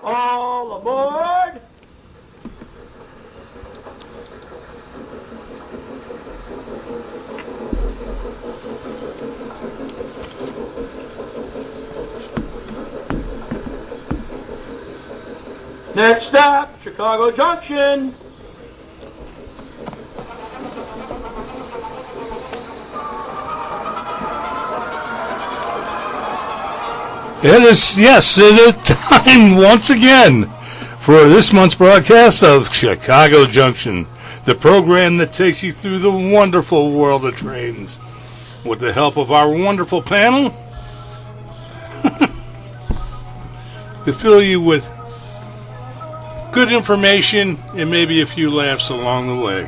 All aboard! Next stop, Chicago Junction. It is time once again for this month's broadcast of Chicago Junction, the program that takes you through the wonderful world of trains. With the help of our wonderful panel, to fill you with good information and maybe a few laughs along the way.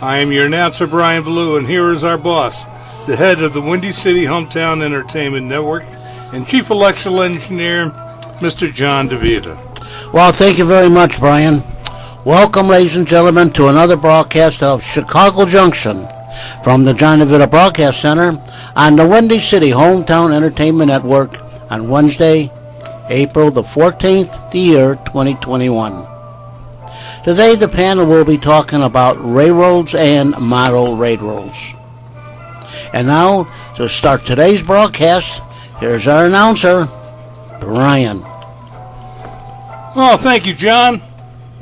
I am your announcer, Brian Ballou, and here is our boss, the head of the Windy City Hometown Entertainment Network, and Chief Electrical Engineer, Mr. John DeVita. Well, thank you very much, Brian. Welcome, ladies and gentlemen, to another broadcast of Chicago Junction from the John DeVita Broadcast Center on the Windy City Hometown Entertainment Network on Wednesday, April the 14th, the year 2021. Today, the panel will be talking about railroads and model railroads. And now, to start today's broadcast, here's our announcer, Brian. Oh, thank you, John.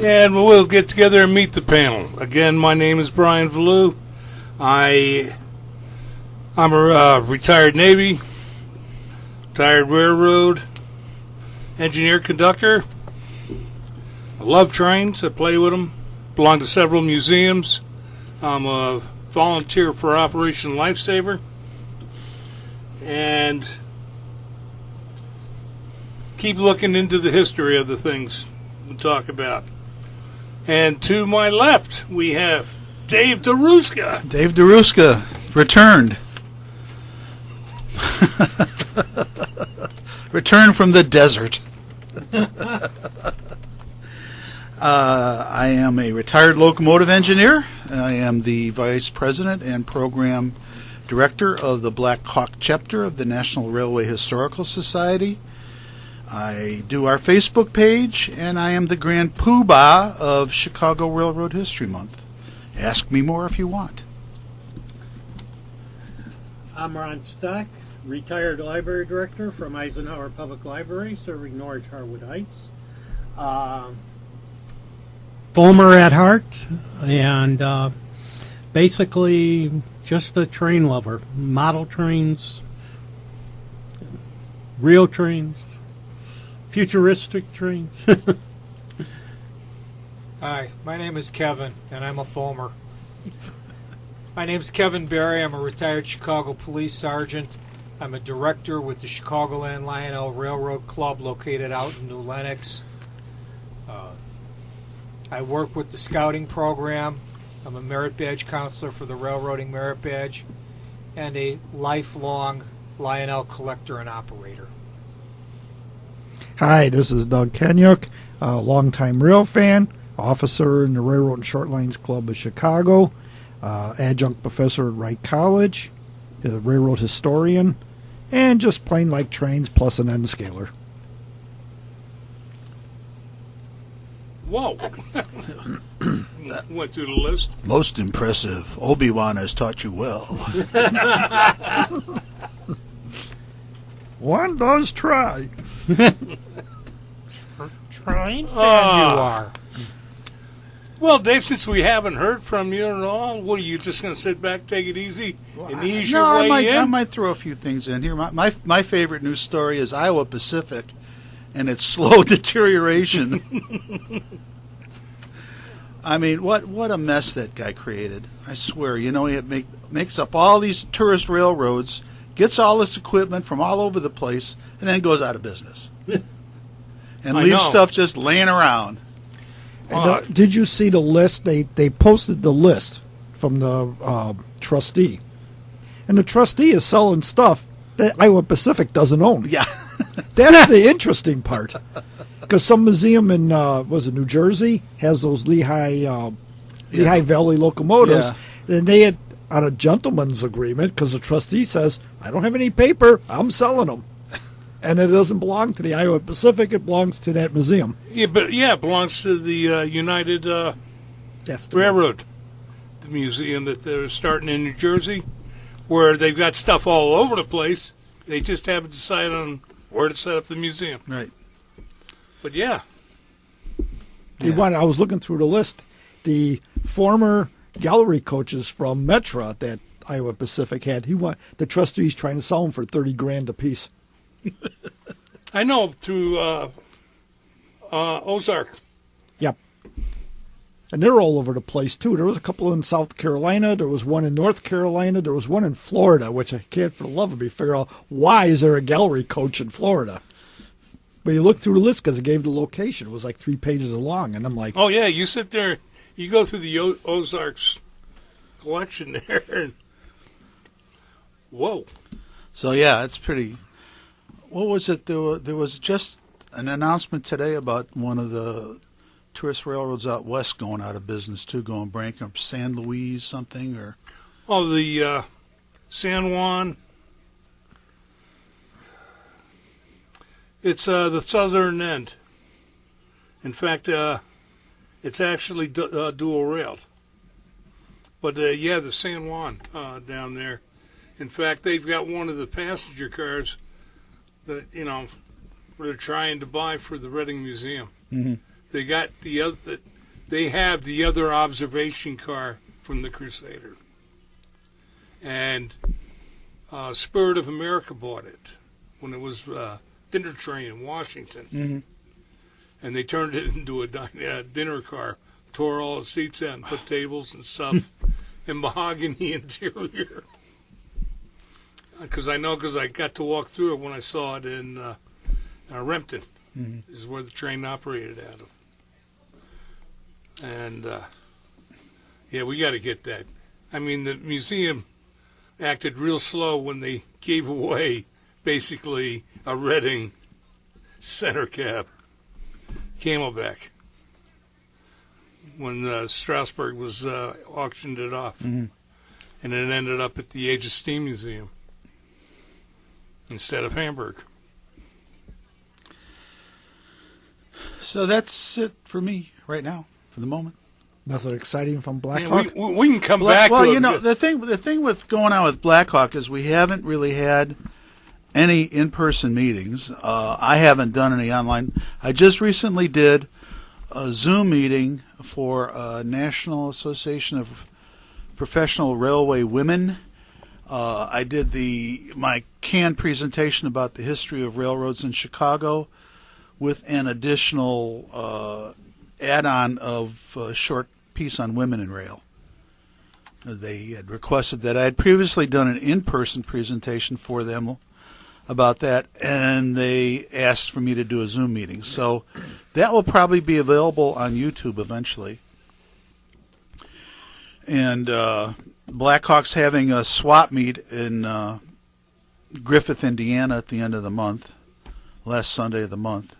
And we'll get together and meet the panel. Again, my name is Brian Ballou. I'm a retired Navy, retired railroad engineer conductor. I love trains. I play with them. Belong to several museums. I'm a volunteer for Operation Lifesaver. And keep looking into the history of the things we talk about. And to my left, we have Dave DeRuska. Dave DeRuska returned. Returned from the desert. I am a retired locomotive engineer. I am the vice president and program director of the Black Hawk chapter of the National Railway Historical Society. I do our Facebook page, and I am the grand poobah of Chicago Railroad History Month. Ask me more if you want. I'm Ron Stock, retired library director from Eisenhower Public Library, serving Norwich Harwood Heights. Fulmer at heart, and basically just a train lover. Model trains, real trains, futuristic trains. Hi, my name is Kevin, and I'm a Fulmer. My name's Kevin Barry. I'm a retired Chicago police sergeant. I'm a director with the Chicagoland Lionel Railroad Club located out in New Lenox. I work with the scouting program. I'm a merit badge counselor for the Railroading Merit Badge and a lifelong Lionel collector and operator. Hi, this is Doug Kenyuk, a longtime rail fan, officer in the Railroad and Short Lines Club of Chicago, adjunct professor at Wright College, a railroad historian, and just plain like trains plus an N-scaler. Whoa. Went through the list. Most impressive. Obi-Wan has taught you well. One does try. Train fan you are. Well, Dave, since we haven't heard from you at all, what are you just going to sit back, take it easy, and ease your way in? I might throw a few things in here. My favorite news story is Iowa Pacific and its slow deterioration. I mean, what a mess that guy created. I swear, he makes up all these tourist railroads, gets all this equipment from all over the place, and then goes out of business. And leaves stuff just laying around. And, did you see the list? They posted the list from the trustee. And the trustee is selling stuff that Iowa Pacific doesn't own. Yeah. That's the interesting part. Because some museum in, New Jersey has those Lehigh Valley locomotives. Yeah. And they had, on a gentleman's agreement, because the trustee says, I don't have any paper, I'm selling them. And it doesn't belong to the Iowa Pacific. It belongs to that museum. Yeah, but it belongs to the United That's the Railroad, the museum that they're starting in New Jersey, where they've got stuff all over the place. They just haven't decided on where to set up the museum. Right. But yeah. I was looking through the list. The former gallery coaches from Metra that Iowa Pacific had, the trustees trying to sell them for $30,000 a piece. I know through Ozark. Yep. And they're all over the place, too. There was a couple in South Carolina. There was one in North Carolina. There was one in Florida, which I can't for the love of me figure out why is there a gallery coach in Florida. But you look through the list because it gave the location. It was like 3 pages long. And I'm like, oh, yeah, you sit there, you go through the Ozarks collection there, and whoa. So, yeah, it's pretty... What was it? There was just an announcement today about one of the tourist railroads out west going out of business, too, going bankrupt. San Luis something, or... Oh, the San Juan. It's the southern end. In fact, it's actually dual railed. But, the San Juan down there. In fact, they've got one of the passenger cars that, they're trying to buy for the Reading Museum. Mm-hmm. They got they have the other observation car from the Crusader. And Spirit of America bought it when it was dinner train in Washington. Mm-hmm. And they turned it into a dinner car, tore all the seats out and put tables and stuff and mahogany interior. Because I got to walk through it when I saw it in Rempton. Mm-hmm. This is where the train operated out of. And, we got to get that. I mean, the museum acted real slow when they gave away, basically, a Reading center cab, Camelback, when Strasbourg was auctioned it off. Mm-hmm. And it ended up at the Age of Steam Museum instead of Hamburg. So that's it for me right now, for the moment. Nothing exciting from Blackhawk? We can come back well, to it. the thing with going on with Blackhawk is we haven't really had any in-person meetings. I haven't done any online. I just recently did a Zoom meeting for National Association of Professional Railway Women. I did my canned presentation about the history of railroads in Chicago with an additional add-on of a short piece on women in rail. They had requested that. I had previously done an in-person presentation for them about that, and they asked for me to do a Zoom meeting. So that will probably be available on YouTube eventually. And Blackhawk's having a swap meet in Griffith, Indiana at the end of the month, last Sunday of the month.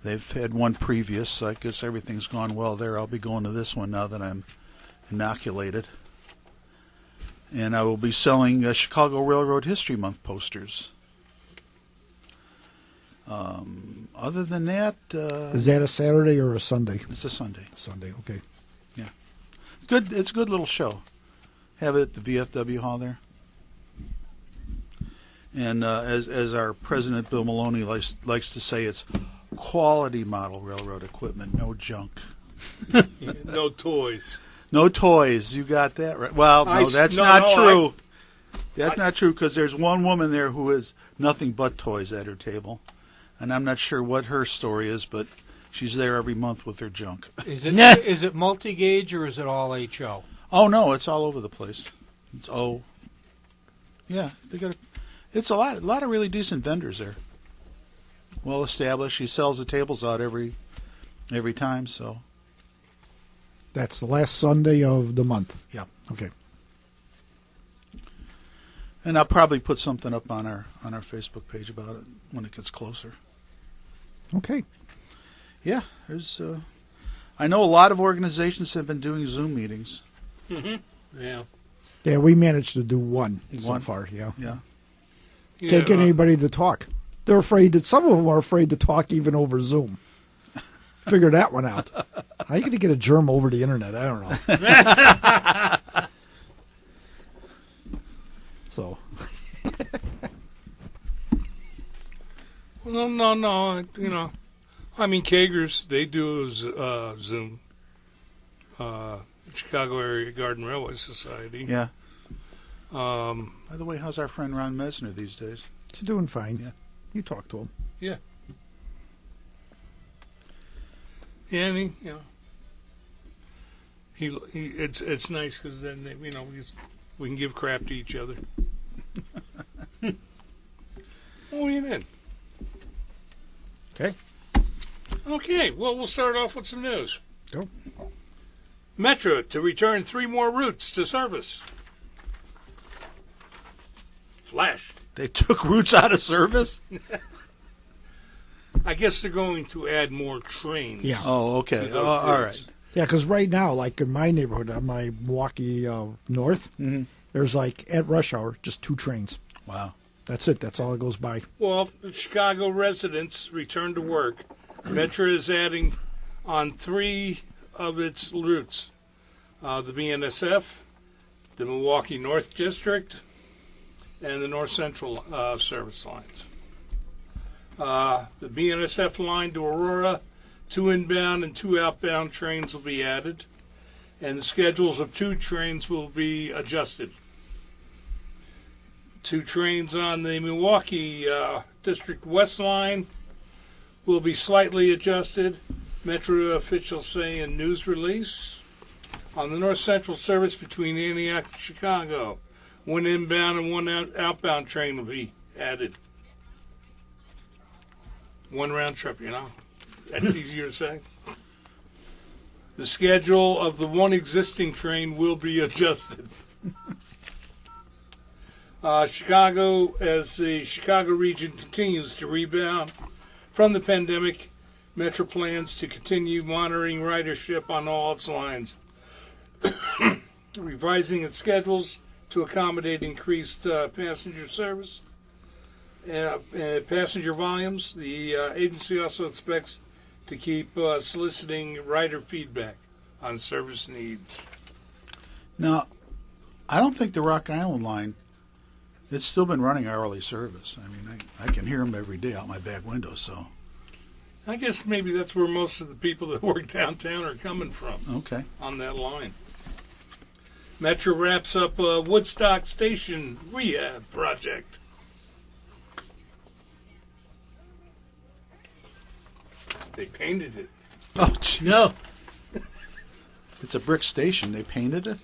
They've had one previous, so I guess everything's gone well there. I'll be going to this one now that I'm inoculated. And I will be selling Chicago Railroad History Month posters. Other than that... is that a Saturday or a Sunday? It's a Sunday. Sunday, okay. Yeah. It's good. It's a good little show. Have it at the VFW Hall there. And as our president, Bill Maloney, likes to say, it's quality model railroad equipment, no junk. No toys. No toys. You got that right. Well, no, that's not true. That's not true, because there's one woman there who has nothing but toys at her table. And I'm not sure what her story is, but she's there every month with her junk. Is it multi-gauge or is it all HO? Oh, no, it's all over the place. It's yeah, it's a lot of really decent vendors there. Well established. She sells the tables out every time, so. That's the last Sunday of the month. Yeah. Okay. And I'll probably put something up on our Facebook page about it when it gets closer. Okay. Yeah, there's. I know a lot of organizations have been doing Zoom meetings. Mm-hmm. Yeah. Yeah, we managed to do one so far. Yeah. Yeah. Can't get anybody to talk. They're afraid that some of them are afraid to talk even over Zoom. Figure that one out. How are you going to get a germ over the internet? I don't know. So. Well, no. You know, I mean, Kagers, they do Zoom. Chicago Area Garden Railway Society. Yeah. By the way, how's our friend Ron Mesner these days? He's doing fine. Yeah. You talk to him. Yeah. Yeah, and it's nice because then we can give crap to each other. Oh, you did. Okay. Okay. Well, we'll start off with some news. Go. Metro to return 3 more routes to service. Flash. They took routes out of service? I guess they're going to add more trains. Yeah. Oh, okay. to those All routes. right. Yeah, because right now, like in my neighborhood, on my Milwaukee North, there's like at rush hour just 2 trains. Wow. That's it. That's all it goes by. Well, Chicago residents return to work. Metro is adding on 3 of its routes. The BNSF, the Milwaukee North District, and the North Central service lines. The BNSF line to Aurora, 2 inbound and 2 outbound trains will be added, and the schedules of 2 trains will be adjusted. 2 trains on the Milwaukee District West line will be slightly adjusted, Metro officials say in news release. On the North Central service between Antioch and Chicago, 1 inbound and 1 outbound train will be added. 1 round trip, That's easier to say. The schedule of the 1 existing train will be adjusted. Chicago, as the Chicago region continues to rebound from the pandemic, Metro plans to continue monitoring ridership on all its lines, revising its schedules to accommodate increased passenger service and passenger volumes. The agency also expects to keep soliciting rider feedback on service needs. Now, I don't think the Rock Island line, it's still been running hourly service. I mean, I can hear them every day out my back window, so. I guess maybe that's where most of the people that work downtown are coming from. Okay. On that line. Metro wraps up a Woodstock Station rehab project. They painted it. Oh, gee. No. It's a brick station. They painted it?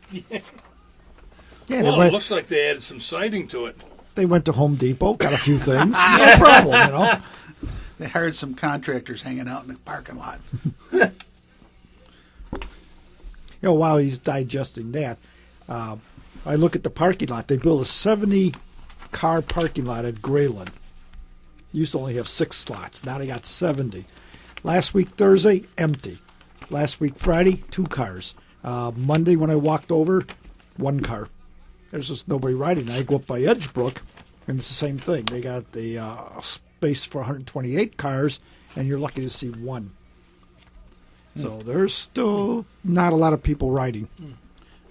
Yeah, Well, it looks like they added some siding to it. they went to Home Depot, got a few things. No problem. They hired some contractors hanging out in the parking lot. While he's digesting that, I look at the parking lot. They built a 70-car parking lot at Grayland. Used to only have 6 slots. Now they got 70. Last week, Thursday, empty. Last week, Friday, 2 cars. Monday, when I walked over, 1 car. There's just nobody riding. I go up by Edgebrook, and it's the same thing. They got the space for 128 cars, and you're lucky to see 1. So there's still not a lot of people riding.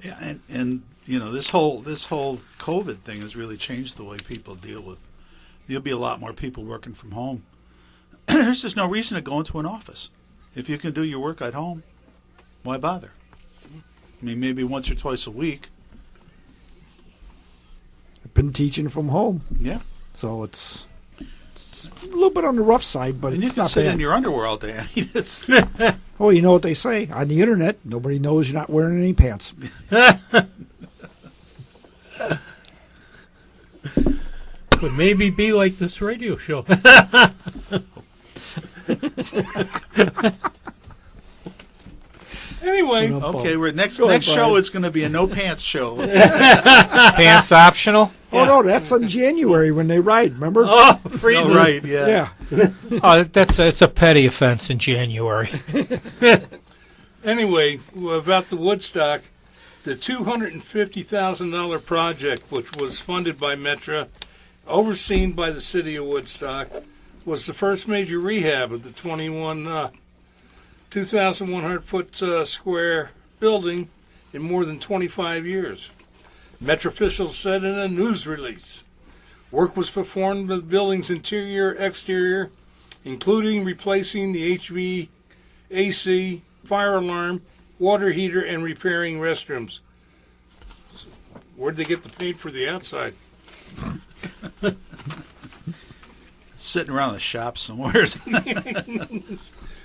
Yeah, and this whole COVID thing has really changed the way people deal with. There'll be a lot more people working from home. There's just no reason to go into an office. If you can do your work at home, why bother? I mean, maybe once or twice a week. I've been teaching from home, Yeah. so it's a little bit on the rough side, but And you it's can not sit bad. in your underwear all day. I mean, it's Oh, you know what they say on the internet? Nobody knows you're not wearing any pants. Could maybe be like this radio show. Anyway, okay. We're next Go ahead, show. Brian. It's going to be a no pants show. Pants optional? Oh, no, that's in January when they ride, remember? Oh, Oh, freezing. right. Yeah. Yeah. Oh, it's a petty offense in January. anyway, about the Woodstock, the $250,000 project, which was funded by Metro, overseen by the city of Woodstock, was the first major rehab of the 2,100-foot square building in more than 25 years. Metro officials said in a news release. Work was performed with the building's interior, exterior, including replacing the HVAC, fire alarm, water heater, and repairing restrooms. Where'd they get the paint for the outside? Sitting around the shop somewhere.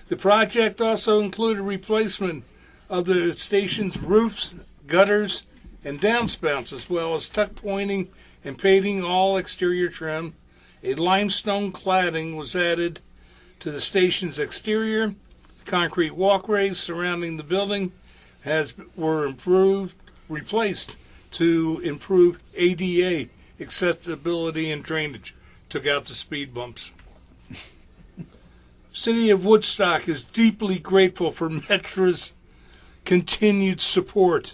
The project also included replacement of the station's roofs, gutters, and downspouts, as well as tuck pointing and painting all exterior trim. A limestone cladding was added to the station's exterior. Concrete walkways surrounding the building were replaced to improve ADA accessibility and drainage. Took out the speed bumps. City of Woodstock is deeply grateful for Metra's continued support,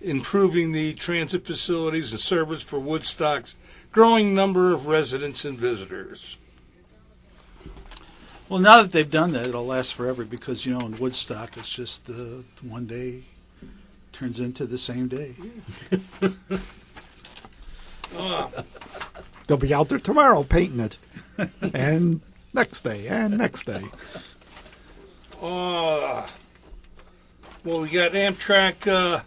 improving the transit facilities and service for Woodstock's growing number of residents and visitors. Well, now that they've done that, it'll last forever because, in Woodstock, it's just the one day turns into the same day. They'll be out there tomorrow painting it. And next day, and next day. Well, we got Amtrak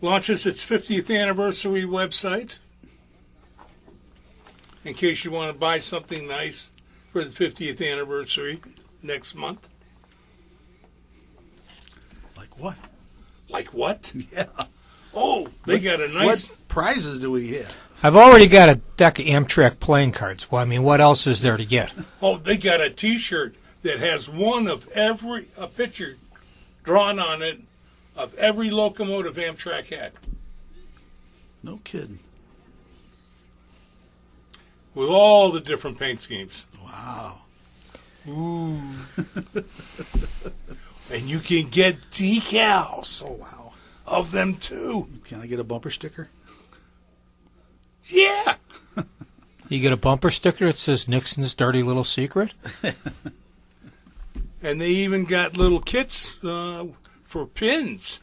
launches its 50th anniversary website. In case you want to buy something nice for the 50th anniversary next month. Like what? Like what? Yeah. Oh, they got a nice... What prizes do we get? I've already got a deck of Amtrak playing cards. Well, I mean, what else is there to get? Oh, they got a T-shirt that has one of a picture drawn on it of every locomotive Amtrak had. No kidding. With all the different paint schemes. Wow. Ooh. And you can get decals. Oh, wow. Of them, too. Can I get a bumper sticker? Yeah. You get a bumper sticker that says Nixon's Dirty Little Secret? And they even got little kits for pins.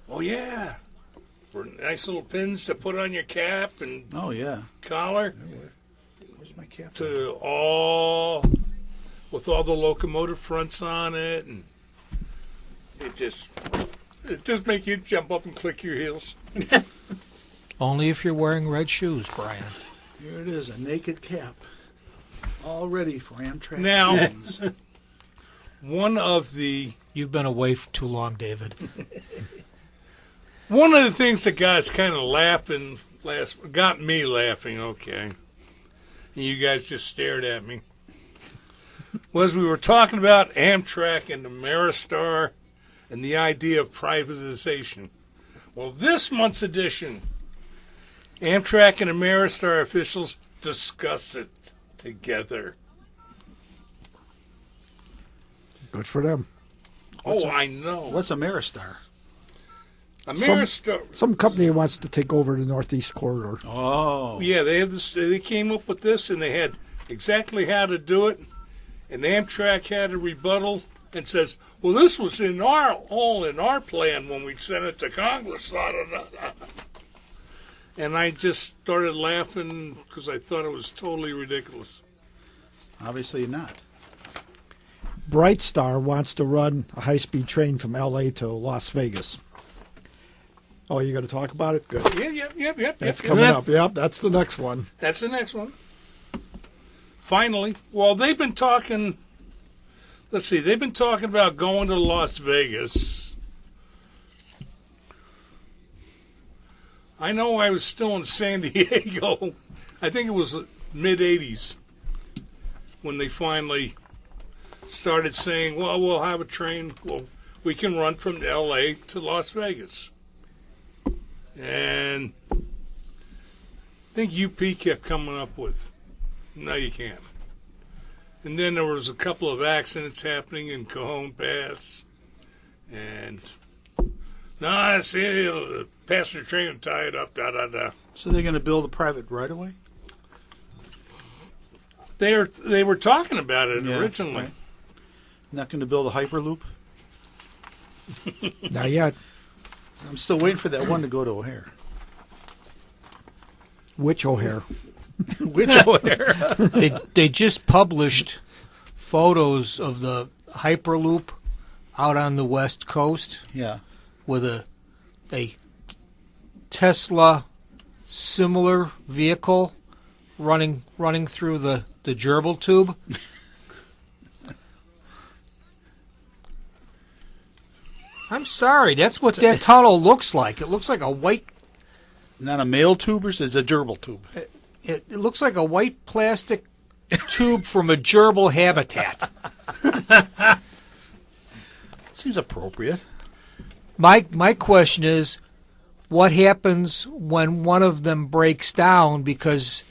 Oh, yeah. For nice little pins to put on your cap and collar. Where's my cap? With all the locomotive fronts on it. And it just makes you jump up and click your heels. Only if you're wearing red shoes, Brian. Here it is, a naked cap. All ready for Amtrak. Now, fans. one of the... You've been away for too long, David. One of the things that got us kind of got me laughing, okay, and you guys just stared at me, was we were talking about Amtrak and the Ameristar and the idea of privatization. Well, this month's edition, Amtrak and Ameristar officials discuss it together. Good for them. I know. What's Ameristar? Ameristar. Some company wants to take over the Northeast Corridor. Oh. Yeah, they have this. They came up with this, and they had exactly how to do it. And Amtrak had a rebuttal and says, "Well, this was all in our plan when we sent it to Congress." And I just started laughing because I thought it was totally ridiculous. Obviously not. Bright Star wants to run a high-speed train from L.A. to Las Vegas. Oh, you're going to talk about it? Good. Yep. That's coming up. Yep, that's the next one. That's the next one. Finally, well, they've been talking. Let's see, they've been talking about going to Las Vegas. I know I was still in San Diego. I think it was mid-'80s when they finally started saying, well, we'll have a train. Well, we can run from L.A. to Las Vegas. And I think UP kept coming up with, no, you can't. And then there was a couple of accidents happening in Cajon Pass. And, no, see, the passenger train will tie it up, So they're going to build a private right-of-way? They were talking about it Yeah, originally. right. Not going to build a Hyperloop? Not yet. I'm still waiting for that one to go to O'Hare. Which O'Hare? Which O'Hare? They just published photos of the Hyperloop out on the West Coast Yeah. with a Tesla similar vehicle running through the gerbil tube. I'm sorry, that's what that tunnel looks like. It looks like a white. Not a male tube, or it's a gerbil tube? It looks like a white plastic tube from a gerbil habitat. Seems appropriate. My question is, what happens when one of them breaks down because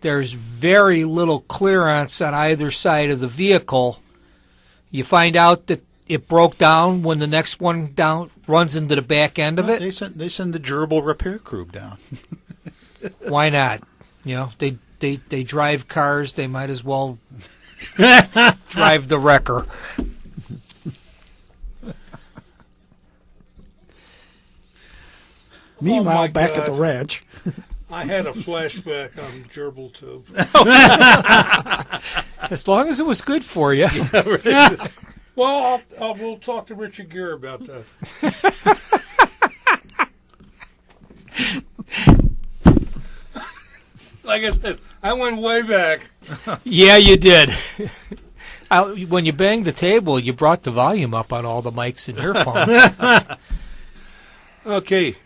there's very little clearance on either side of the vehicle? You find out that it broke down when the next one down runs into the back end of Well, it. They send the gerbil repair crew down. Why not? You know, they drive cars. They might as well drive the wrecker. Meanwhile, my back at God. the ranch. I had a flashback on gerbil tube. As long as it was good for you. Well, we'll talk to Richard Gere about that. Like I said, I went way back. Yeah, you did. When you banged the table, you brought the volume up on all the mics and earphones. Okay.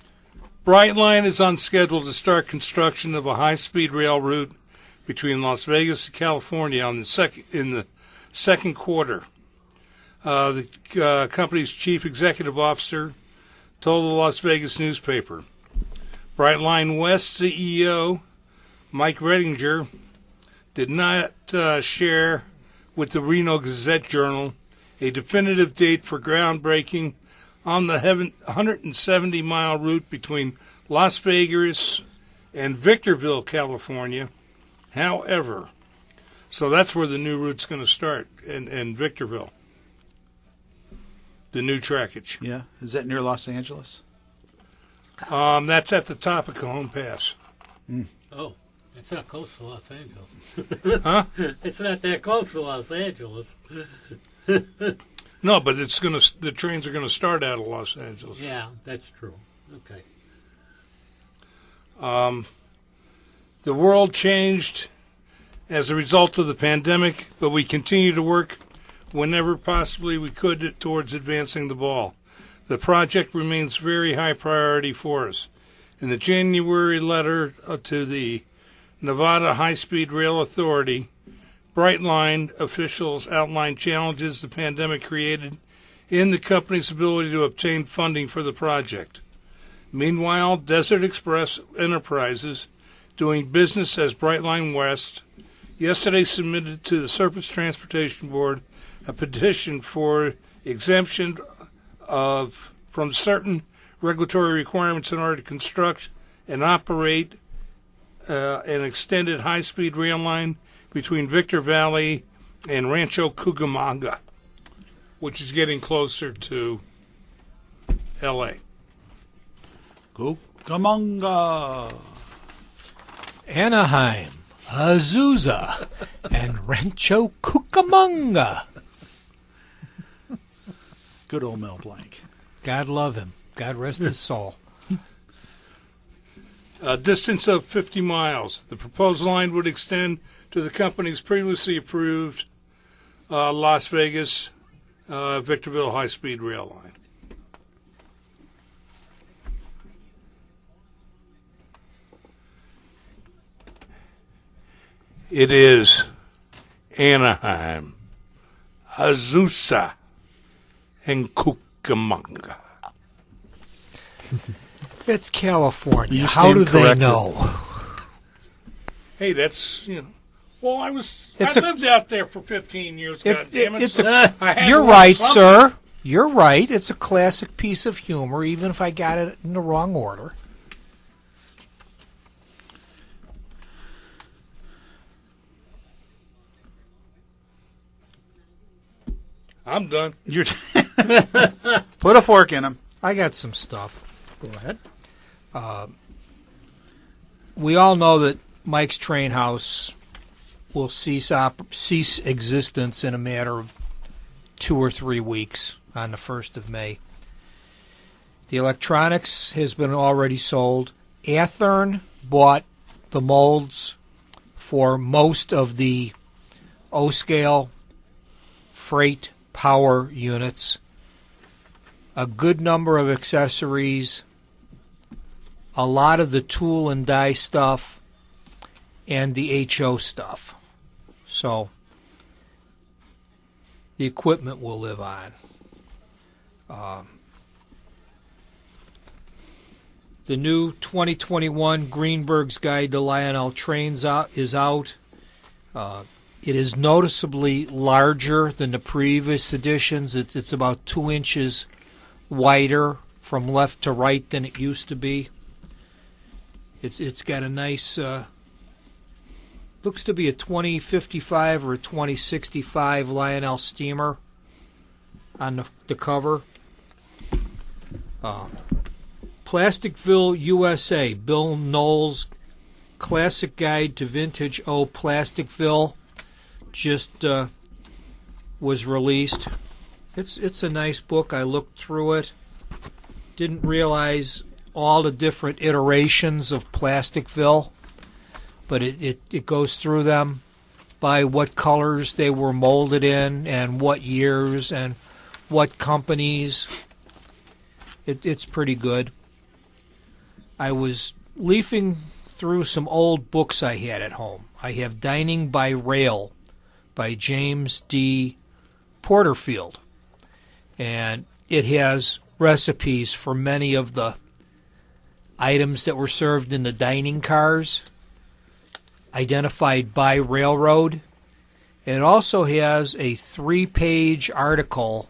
Brightline is on schedule to start construction of a high-speed rail route between Las Vegas and California in the second quarter. The company's chief executive officer told the Las Vegas newspaper. Brightline West CEO Mike Redinger did not share with the Reno Gazette-Journal a definitive date for groundbreaking on the 170-mile route between Las Vegas and Victorville, California. However, so that's where the new route's going to start, in Victorville. The new trackage. Yeah. Is that near Los Angeles? That's at the top of Cajon Pass. Oh, it's not close to Los Angeles. Huh? It's not that close to Los Angeles. No, but the trains are gonna start out of Los Angeles. Yeah, that's true. Okay. The world changed as a result of the pandemic, but we continue to work whenever possibly we could towards advancing the ball. The project remains very high priority for us. In the January letter to the Nevada High-Speed Rail Authority, Brightline officials outlined challenges the pandemic created in the company's ability to obtain funding for the project. Meanwhile, Desert Express Enterprises, doing business as Brightline West, yesterday submitted to the Surface Transportation Board a petition for exemption from certain regulatory requirements in order to construct and operate an extended high-speed rail line between Victor Valley and Rancho Cucamonga, which is getting closer to L.A. Cucamonga. Anaheim, Azusa, and Rancho Cucamonga. Good old Mel Blanc. God love him. God rest his soul. A distance of 50 miles. The proposed line would extend to the company's previously approved Las Vegas Victorville high-speed rail line. It is Anaheim, Azusa, and Cucamonga. It's California. You How do stand they corrected. know? Hey, that's, Well, I It's lived out there for 15 years. Goddammit. It's so a, I had you're to learn right, something. sir. You're right. It's a classic piece of humor, even if I got it in the wrong order. I'm done. You're put a fork in him. I got some stuff. Go ahead. We all know that Mike's Train House will cease existence in a matter of 2 or 3 weeks on the 1st of May. The electronics has been already sold. Athern bought the molds for most of the O-scale freight power units, a good number of accessories, a lot of the tool and die stuff, and the HO stuff. So the equipment will live on. The new 2021 Greenberg's Guide to Lionel Trains is out. It is noticeably larger than the previous editions. It's about 2 inches wider from left to right than it used to be. It's got a nice, looks to be a 2055 or a 2065 Lionel steamer on the cover. Plasticville, USA, Bill Knowles' Classic Guide to Vintage O Plasticville just was released. It's a nice book. I looked through it. Didn't realize all the different iterations of Plasticville, but it goes through them by what colors they were molded in and what years and what companies. It's pretty good. I was leafing through some old books I had at home. I have Dining by Rail by James D. Porterfield, and it has recipes for many of the items that were served in the dining cars, identified by railroad. It also has a 3-page article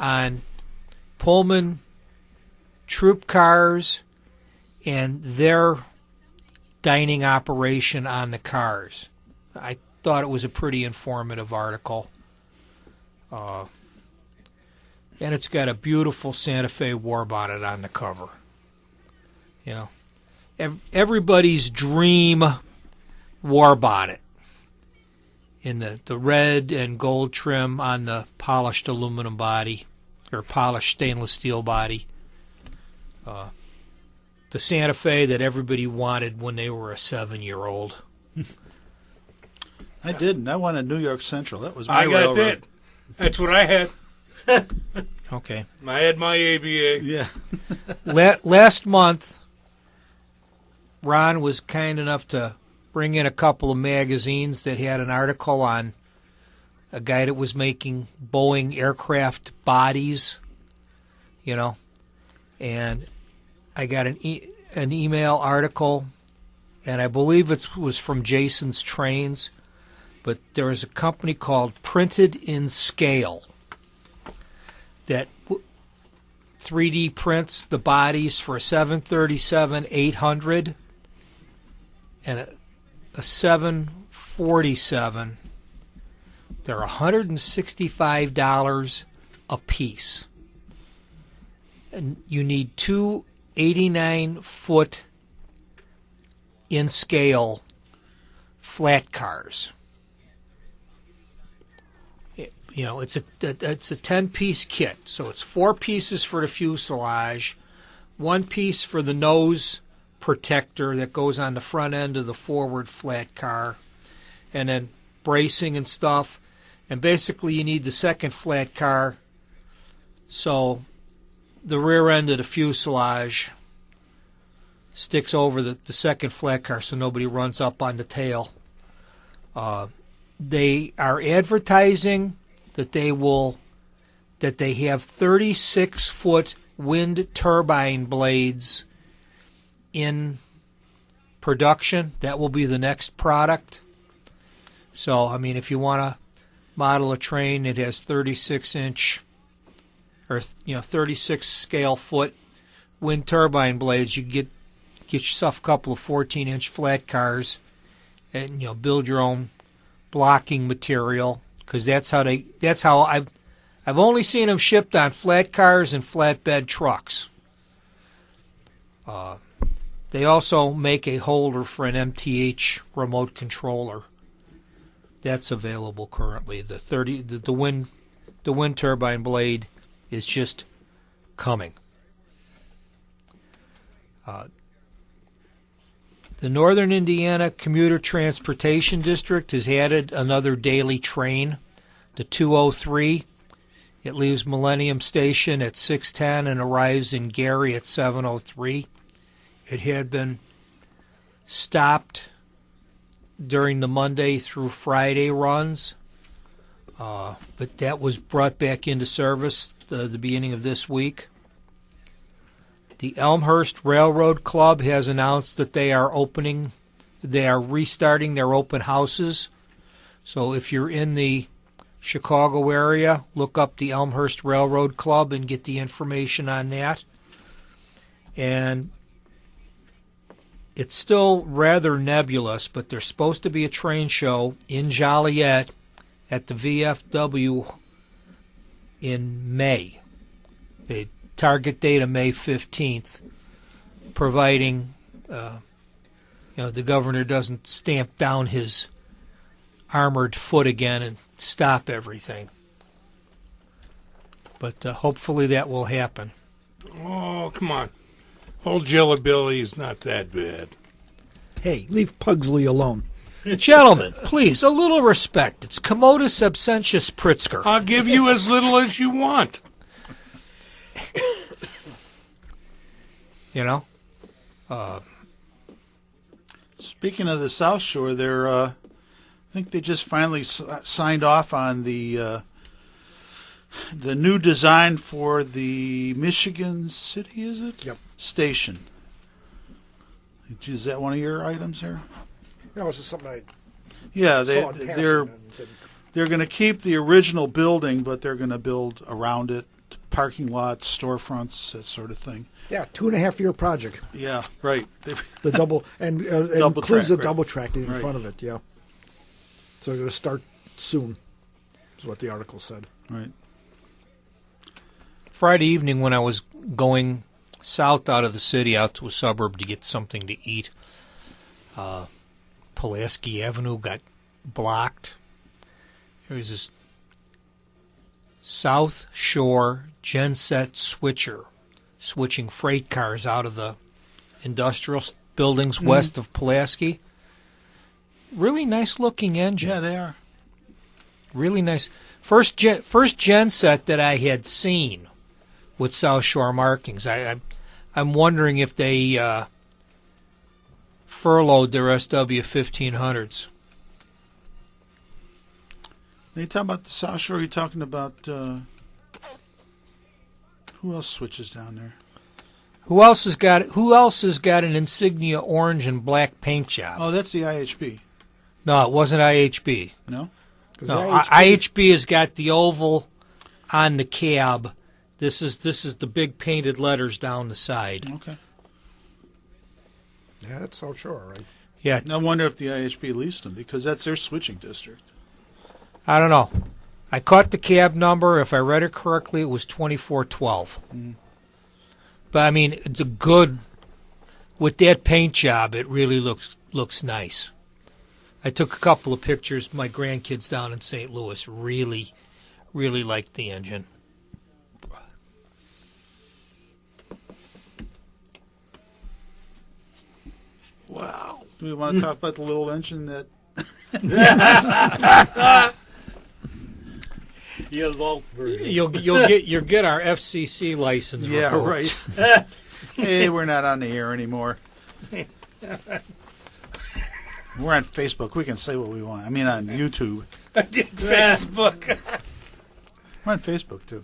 on Pullman troop cars and their dining operation on the cars. I thought it was a pretty informative article. And it's got a beautiful Santa Fe war bonnet on the cover. You know, everybody's dream war bonnet in the red and gold trim on the polished aluminum body or polished stainless steel body. The Santa Fe that everybody wanted when they were a 7-year-old. I didn't. I wanted New York Central. That was my I got railroad. that. That's what I had. Okay. I had my ABA. Yeah. Last month, Ron was kind enough to bring in a couple of magazines that had an article on a guy that was making Boeing aircraft bodies, you know, and I got an email article, and I believe it was from Jason's Trains, but there is a company called Printed in Scale that 3D prints the bodies for a 737-800 and a 747. They're $165 a piece. And you need 2 89-foot in scale flat cars. You know, it's a 10-piece kit, so it's 4 pieces for the fuselage, 1 piece for the nose protector that goes on the front end of the forward flat car, and then bracing and stuff. And basically, you need the second flat car, so the rear end of the fuselage sticks over the second flat car so nobody runs up on the tail. They are advertising that they have 36-foot wind turbine blades in production. That will be the next product. So, I mean, if you want to model a train that has 36-inch or 36 scale foot wind turbine blades, you get yourself a couple of 14-inch flat cars and build your own blocking material, because that's how I've only seen them shipped on flat cars and flatbed trucks. They also make a holder for an MTH remote controller. That's available currently. The wind turbine blade is just coming. The Northern Indiana Commuter Transportation District has added another daily train, the 203. It leaves Millennium Station at 6:10 and arrives in Gary at 7:03. It had been stopped during the Monday through Friday runs, but that was brought back into service the beginning of this week. The Elmhurst Railroad Club has announced that they are restarting their open houses. So if you're in the Chicago area, look up the Elmhurst Railroad Club and get the information on that. And it's still rather nebulous, but there's supposed to be a train show in Joliet at the VFW in May. The target date of May 15th, providing the governor doesn't stamp down his armored foot again and stop everything. But hopefully that will happen. Oh, come on. Old Jelly Belly is not that bad. Hey, leave Pugsley alone. Gentlemen, please, a little respect. It's Commodus Absentius Pritzker. I'll give you as little as you want. You know? Speaking of the South Shore, I think they just finally signed off on the new design for the Michigan City, is it? Yep. Station. Is that one of your items here? No, it's just something I Yeah, saw in passing. they're going to keep the original building, but they're going to build around it, parking lots, storefronts, that sort of thing. Yeah, 2.5-year project. Yeah, right. The double and Double includes track, the double track in right. front of it. Yeah. So they're going to start soon, is what the article said. Right. Friday evening when I was going south out of the city, out to a suburb to get something to eat, Pulaski Avenue got blocked. There was this South Shore genset switcher switching freight cars out of the industrial buildings west of Pulaski. Really nice looking engine. Yeah, they are. Really nice. First genset that I had seen with South Shore markings. I'm wondering if they furloughed their SW 1500s. When you talk about the South Shore, you're talking about who else switches down there? Who else has got an Insignia orange and black paint job? Oh, that's the IHB. No, it wasn't IHB. No? No, IHB has got the oval on the cab. This is the big painted letters down the side. Okay. Yeah, that's South Shore, right? Yeah. I wonder if the IHB leased them, because that's their switching district. I don't know. I caught the cab number. If I read it correctly, it was 2412. But I mean, it's a good. With that paint job, it really looks nice. I took a couple of pictures. My grandkids down in St. Louis really liked the engine. Wow. Do we want to talk about the little engine that... You'll get our FCC license. Yeah, revoked. right. Hey, we're not on the air anymore. We're on Facebook. We can say what we want. I mean, on YouTube. Facebook. We're on Facebook, too.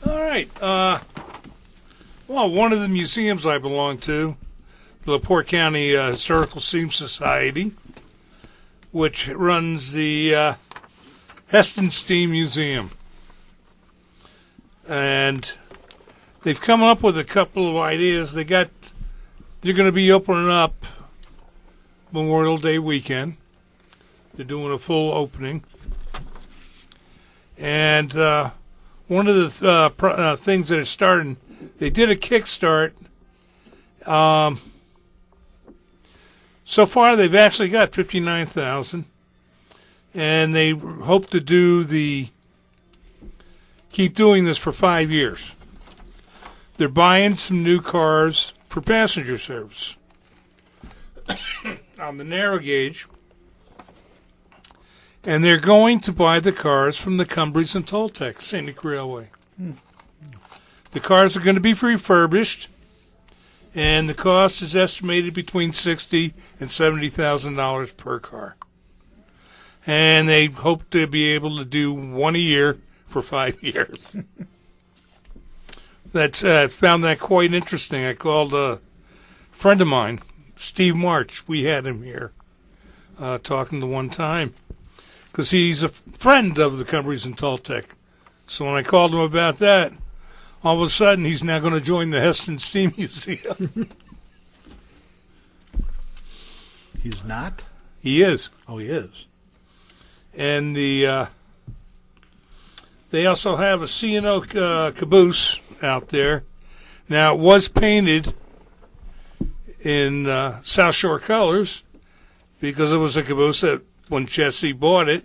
All right. Well, one of the museums I belong to, the LaPorte County Historical Steam Society, which runs the Heston Steam Museum. And they've come up with a couple of ideas. They're going to be opening up Memorial Day weekend. They're doing a full opening. And one of the things that are starting, they did a Kickstart. So far, they've actually got 59,000, and they hope to keep doing this for 5 years. They're buying some new cars for passenger service on the narrow gauge, and they're going to buy the cars from the Cumbries and Toltec Scenic Railway. The cars are going to be refurbished, and the cost is estimated between $60,000 and $70,000 per car. And they hope to be able to do one a year for 5 years. Found that quite interesting. I called a friend of mine, Steve March. We had him here talking the one time because he's a friend of the Cumbries and Toltec. So when I called him about that, all of a sudden he's now going to join the Heston Steam Museum. He's not? He is. Oh, he is. And they also have a C&O caboose out there. Now, it was painted in South Shore colors because it was a caboose that when Jesse bought it,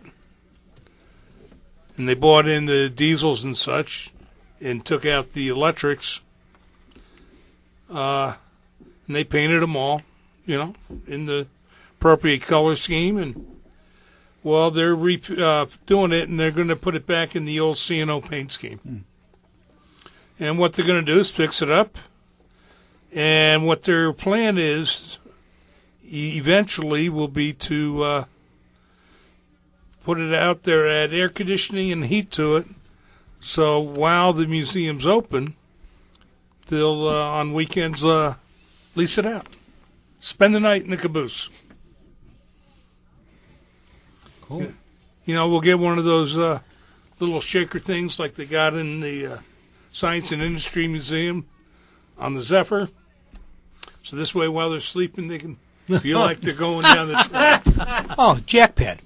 and they bought in the diesels and such and took out the electrics, and they painted them all, in the appropriate color scheme. And, well, they're doing it, and they're going to put it back in the old C&O paint scheme. And what they're going to do is fix it up. And what their plan is eventually will be to put it out there, add air conditioning and heat to it. So while the museum's open, they'll, on weekends, lease it out. Spend the night in the caboose. Cool. We'll get one of those little shaker things like they got in the Science and Industry Museum on the Zephyr. So this way, while they're sleeping, they can feel like they're going down the tracks. Oh, jackpad.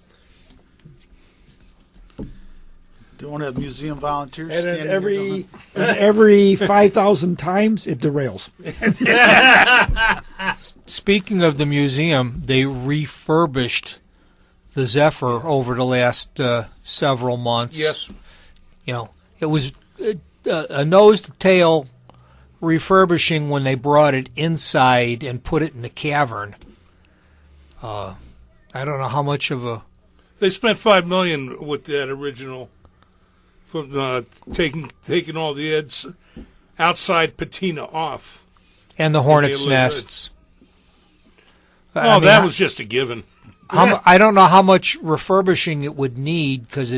Don't want to have museum volunteers And standing every 5,000 times, it derails. Speaking of the museum, they refurbished the Zephyr over the last several months. Yes. It was a nose-to-tail refurbishing when they brought it inside and put it in the cavern. I don't know how much of a... They spent $5 million with that original, from taking all the outside patina off. And the hornet's nests. That was just a given. I don't know how much refurbishing it would need because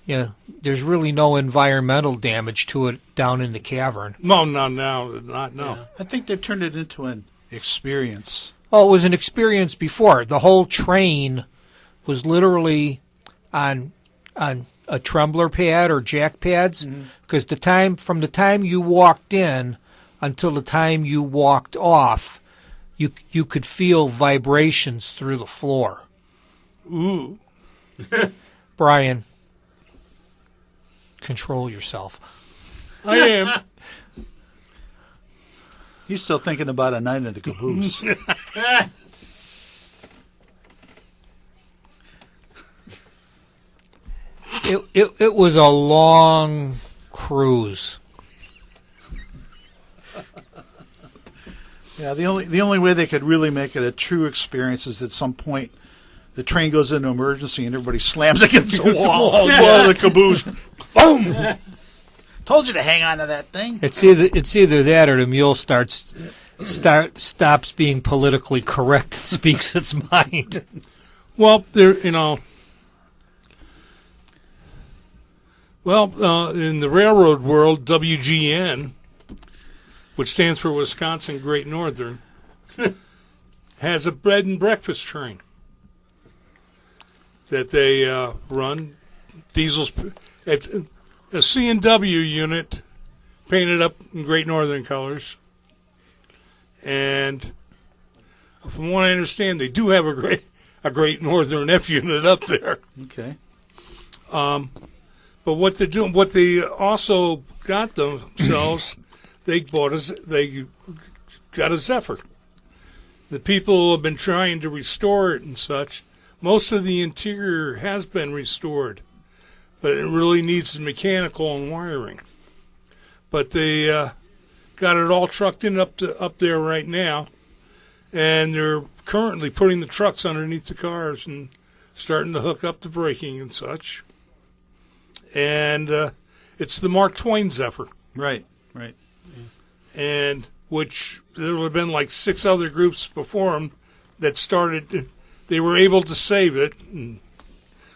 there's really no environmental damage to it down in the cavern. No. Yeah. I think they turned it into an experience. Oh, it was an experience before. The whole train was literally on a trembler pad or jack pads because from the time you walked in until the time you walked off, you could feel vibrations through the floor. Ooh. Brian, control yourself. I am. He's still thinking about a night in the caboose. It was a long cruise. Yeah, the only way they could really make it a true experience is at some point the train goes into emergency and everybody slams against the wall. Whoa, the caboose. Boom! Told you to hang on to that thing. It's either that or the mule stops being politically correct and speaks its mind. Well, in the railroad world, WGN, which stands for Wisconsin Great Northern, has a bed and breakfast train that they run. Diesels. It's a C&W unit painted up in Great Northern colors. And from what I understand, they do have a Great Northern F unit up there. Okay. But what they're doing, what they also got themselves, they got a Zephyr. The people have been trying to restore it and such. Most of the interior has been restored, but it really needs the mechanical and wiring. But they got it all trucked in up there right now, and they're currently putting the trucks underneath the cars and starting to hook up the braking and such. And it's the Mark Twain Zephyr. Right. And which there would have been like 6 other groups before them that started. They were able to save it. And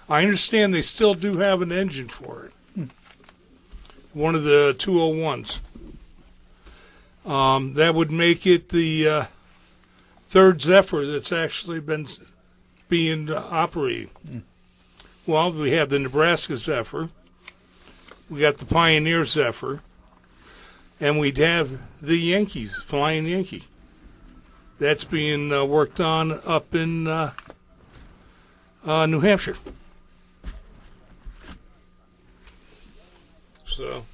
I understand they still do have an engine for it. One of the 201s. That would make it the third Zephyr that's actually been being operating. Well, we have the Nebraska Zephyr. We got the Pioneer Zephyr. And we'd have the Yankees, Flying Yankee. That's being worked on up in New Hampshire. So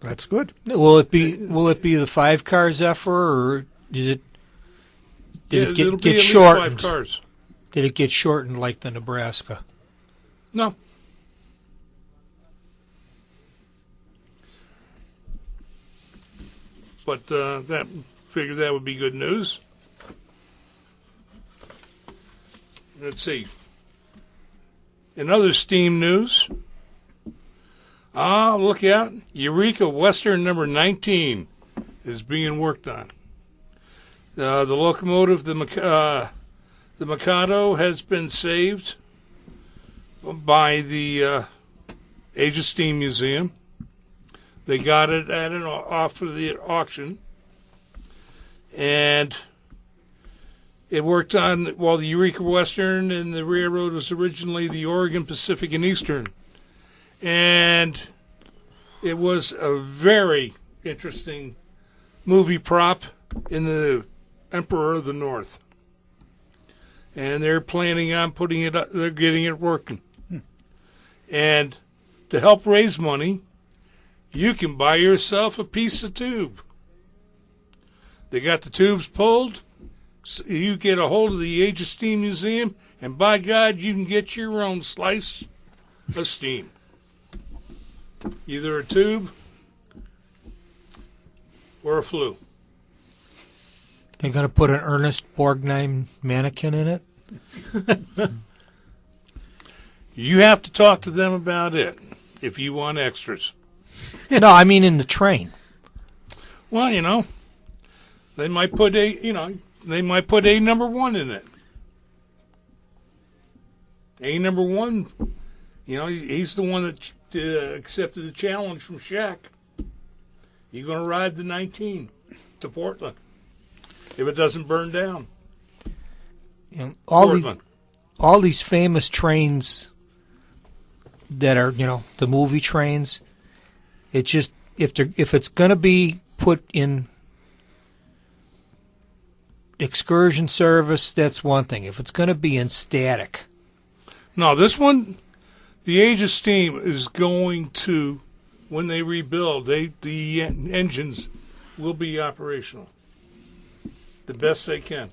That's good. Will it be the 5-car Zephyr, or did it it'll be get at least shortened? 5 cars. Did it get shortened like the Nebraska? No. But figured that would be good news. Let's see. In other steam news, look out. Eureka Western number 19 is being worked on. The locomotive, the Mikado, has been saved by the Age of Steam Museum. They got it at off of the auction, and it worked on, the Eureka Western and the railroad was originally the Oregon Pacific and Eastern. And it was a very interesting movie prop in the Emperor of the North. And they're planning on putting it up, they're getting it working. And to help raise money, you can buy yourself a piece of tube. They got the tubes pulled. So you get a hold of the Age of Steam Museum, and by God, you can get your own slice of steam. Either a tube or a flue. They're going to put an Ernest Borgnine mannequin in it? You have to talk to them about it if you want extras. No, I mean in the train. Well, they might put a number 1 in it. A number 1, he's the one that accepted the challenge from Shaq. You're going to ride the 19 to Portland if it doesn't burn down. All these famous trains that are, the movie trains. It's just if it's going to be put in excursion service, that's one thing. If it's going to be in static. No, this one, the Age of Steam is going to, when they rebuild, the engines will be operational. The best they can.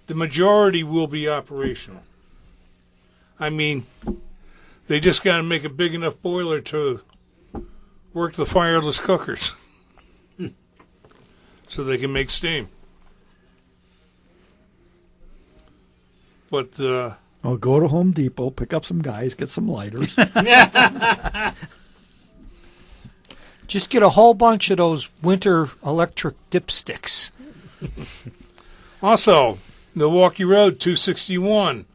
The majority will be operational. I mean, they just got to make a big enough boiler to work the fireless cookers so they can make steam. But I'll go to Home Depot, pick up some guys, get some lighters. Just get a whole bunch of those winter electric dipsticks. Also, Milwaukee Road 261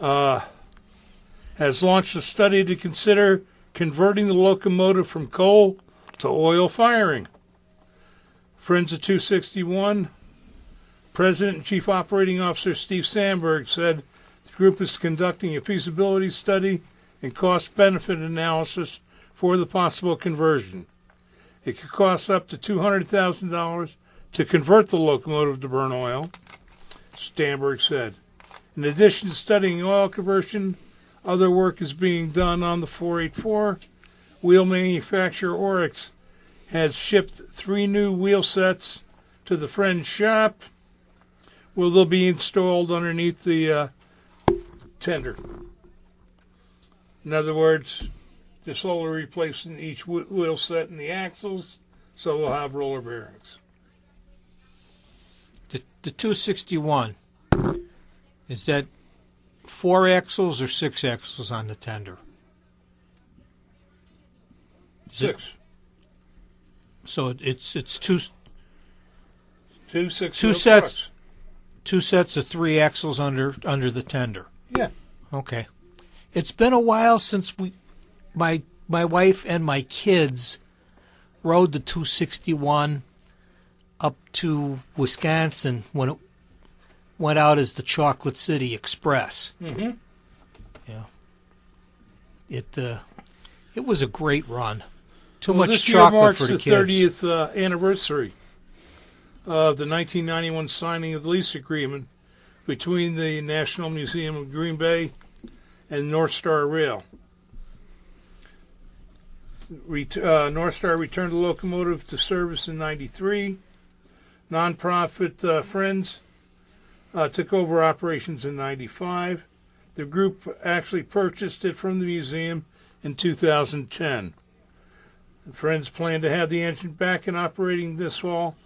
has launched a study to consider converting the locomotive from coal to oil firing. Friends of 261, President and Chief Operating Officer Steve Sandberg said the group is conducting a feasibility study and cost-benefit analysis for the possible conversion. It could cost up to $200,000 to convert the locomotive to burn oil, Sandberg said. In addition to studying oil conversion, Other work is being done on the 484. Wheel manufacturer Oryx has shipped 3 new wheel sets to the Friends shop. Well, they'll be installed underneath the tender. In other words, they're slowly replacing each wheel set in the axles, so we'll have roller bearings. The 261, is that 4 axles or 6 axles on the tender? 6. So it's two 2 6 two sets. 2 sets of 3 axles under the tender. Yeah. Okay. It's been a while since my wife and my kids rode the 261 up to Wisconsin when it went out as the Chocolate City Express. Mm-hmm. Yeah. It was a great run. Too Well, much this year chocolate marks for the the kids. 30th anniversary of the 1991 signing of the lease agreement between the National Museum of Green Bay and North Star Rail. North Star returned the locomotive to service in '93. Nonprofit Friends took over operations in '95. The group actually purchased it from the museum in 2010. Friends plan to have the engine back and operating this fall,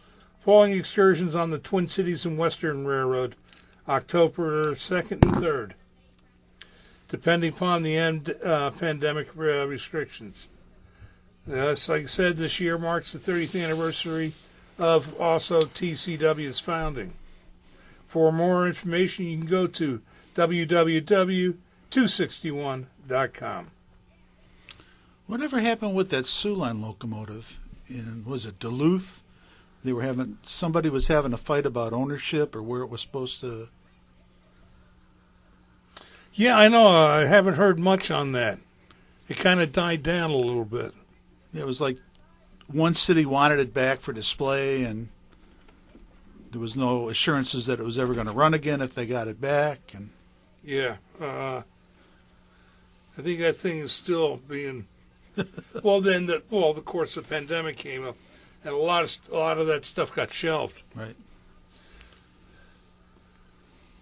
following excursions on the Twin Cities and Western Railroad, October 2nd and 3rd, depending upon the end pandemic restrictions. Like I said, this year marks the 30th anniversary of also TCW's founding. For more information, you can go to www.261.com. Whatever happened with that Sioux Line locomotive? Was it Duluth? Somebody was having a fight about ownership or where it was supposed to. Yeah, I know. I haven't heard much on that. It kind of died down a little bit. Yeah, it was like one city wanted it back for display, and there was no assurances that it was ever going to run again if they got it back. And yeah, I think that thing is still being. Well, then, of course, the pandemic came up, and a lot of that stuff got shelved. Right.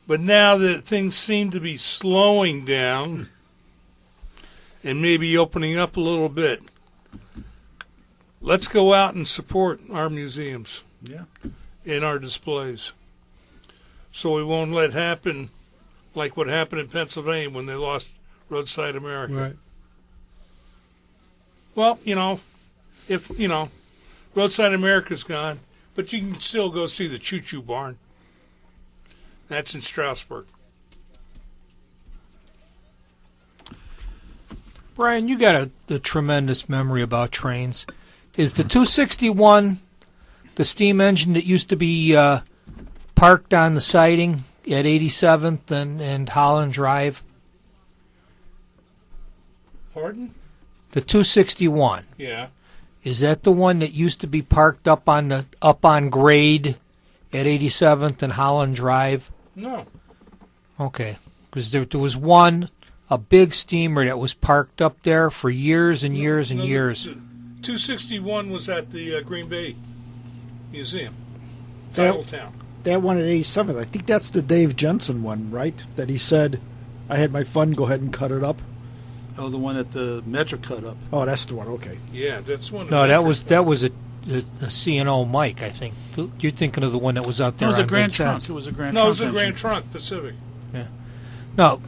But now that things seem to be slowing down and maybe opening up a little bit, let's go out and support our museums. Yeah. In our displays. So we won't let happen like what happened in Pennsylvania when they lost Roadside America. Right. Well, if, Roadside America's gone, but you can still go see the Choo Choo Barn. That's in Strasburg. Brian, you got a tremendous memory about trains. Is the 261 the steam engine that used to be parked on the siding at 87th and Holland Drive? Pardon? The 261. Yeah. Is that the one that used to be parked up on grade at 87th and Holland Drive? No. Okay, because there was a big steamer that was parked up there for years and years and years. 261 was at the Green Bay Museum, That- Titletown. That one at 87th, I think that's the Dave Jensen one, right? That he said, I had my fun, go ahead and cut it up. Oh, the one at the Metro cut up. Oh, that's the one, okay. Yeah, that's one. No, that was a C&O Mike, I think. You're thinking of the one that was out It there was a on Grand Vincennes. Trunk. It was a Grand No, it Trunk. was a engine. Grand Trunk Pacific. No,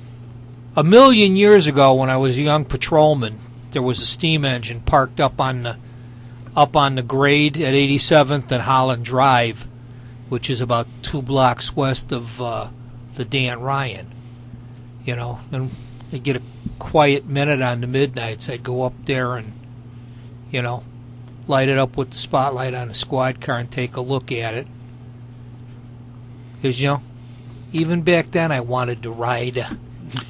a million years ago when I was a young patrolman, there was a steam engine parked up on the grade at 87th and Holland Drive, which is about 2 blocks west of the Dan Ryan. And I'd get a quiet minute on the midnights. I'd go up there and, light it up with the spotlight on the squad car and take a look at it. Because, even back then I wanted to ride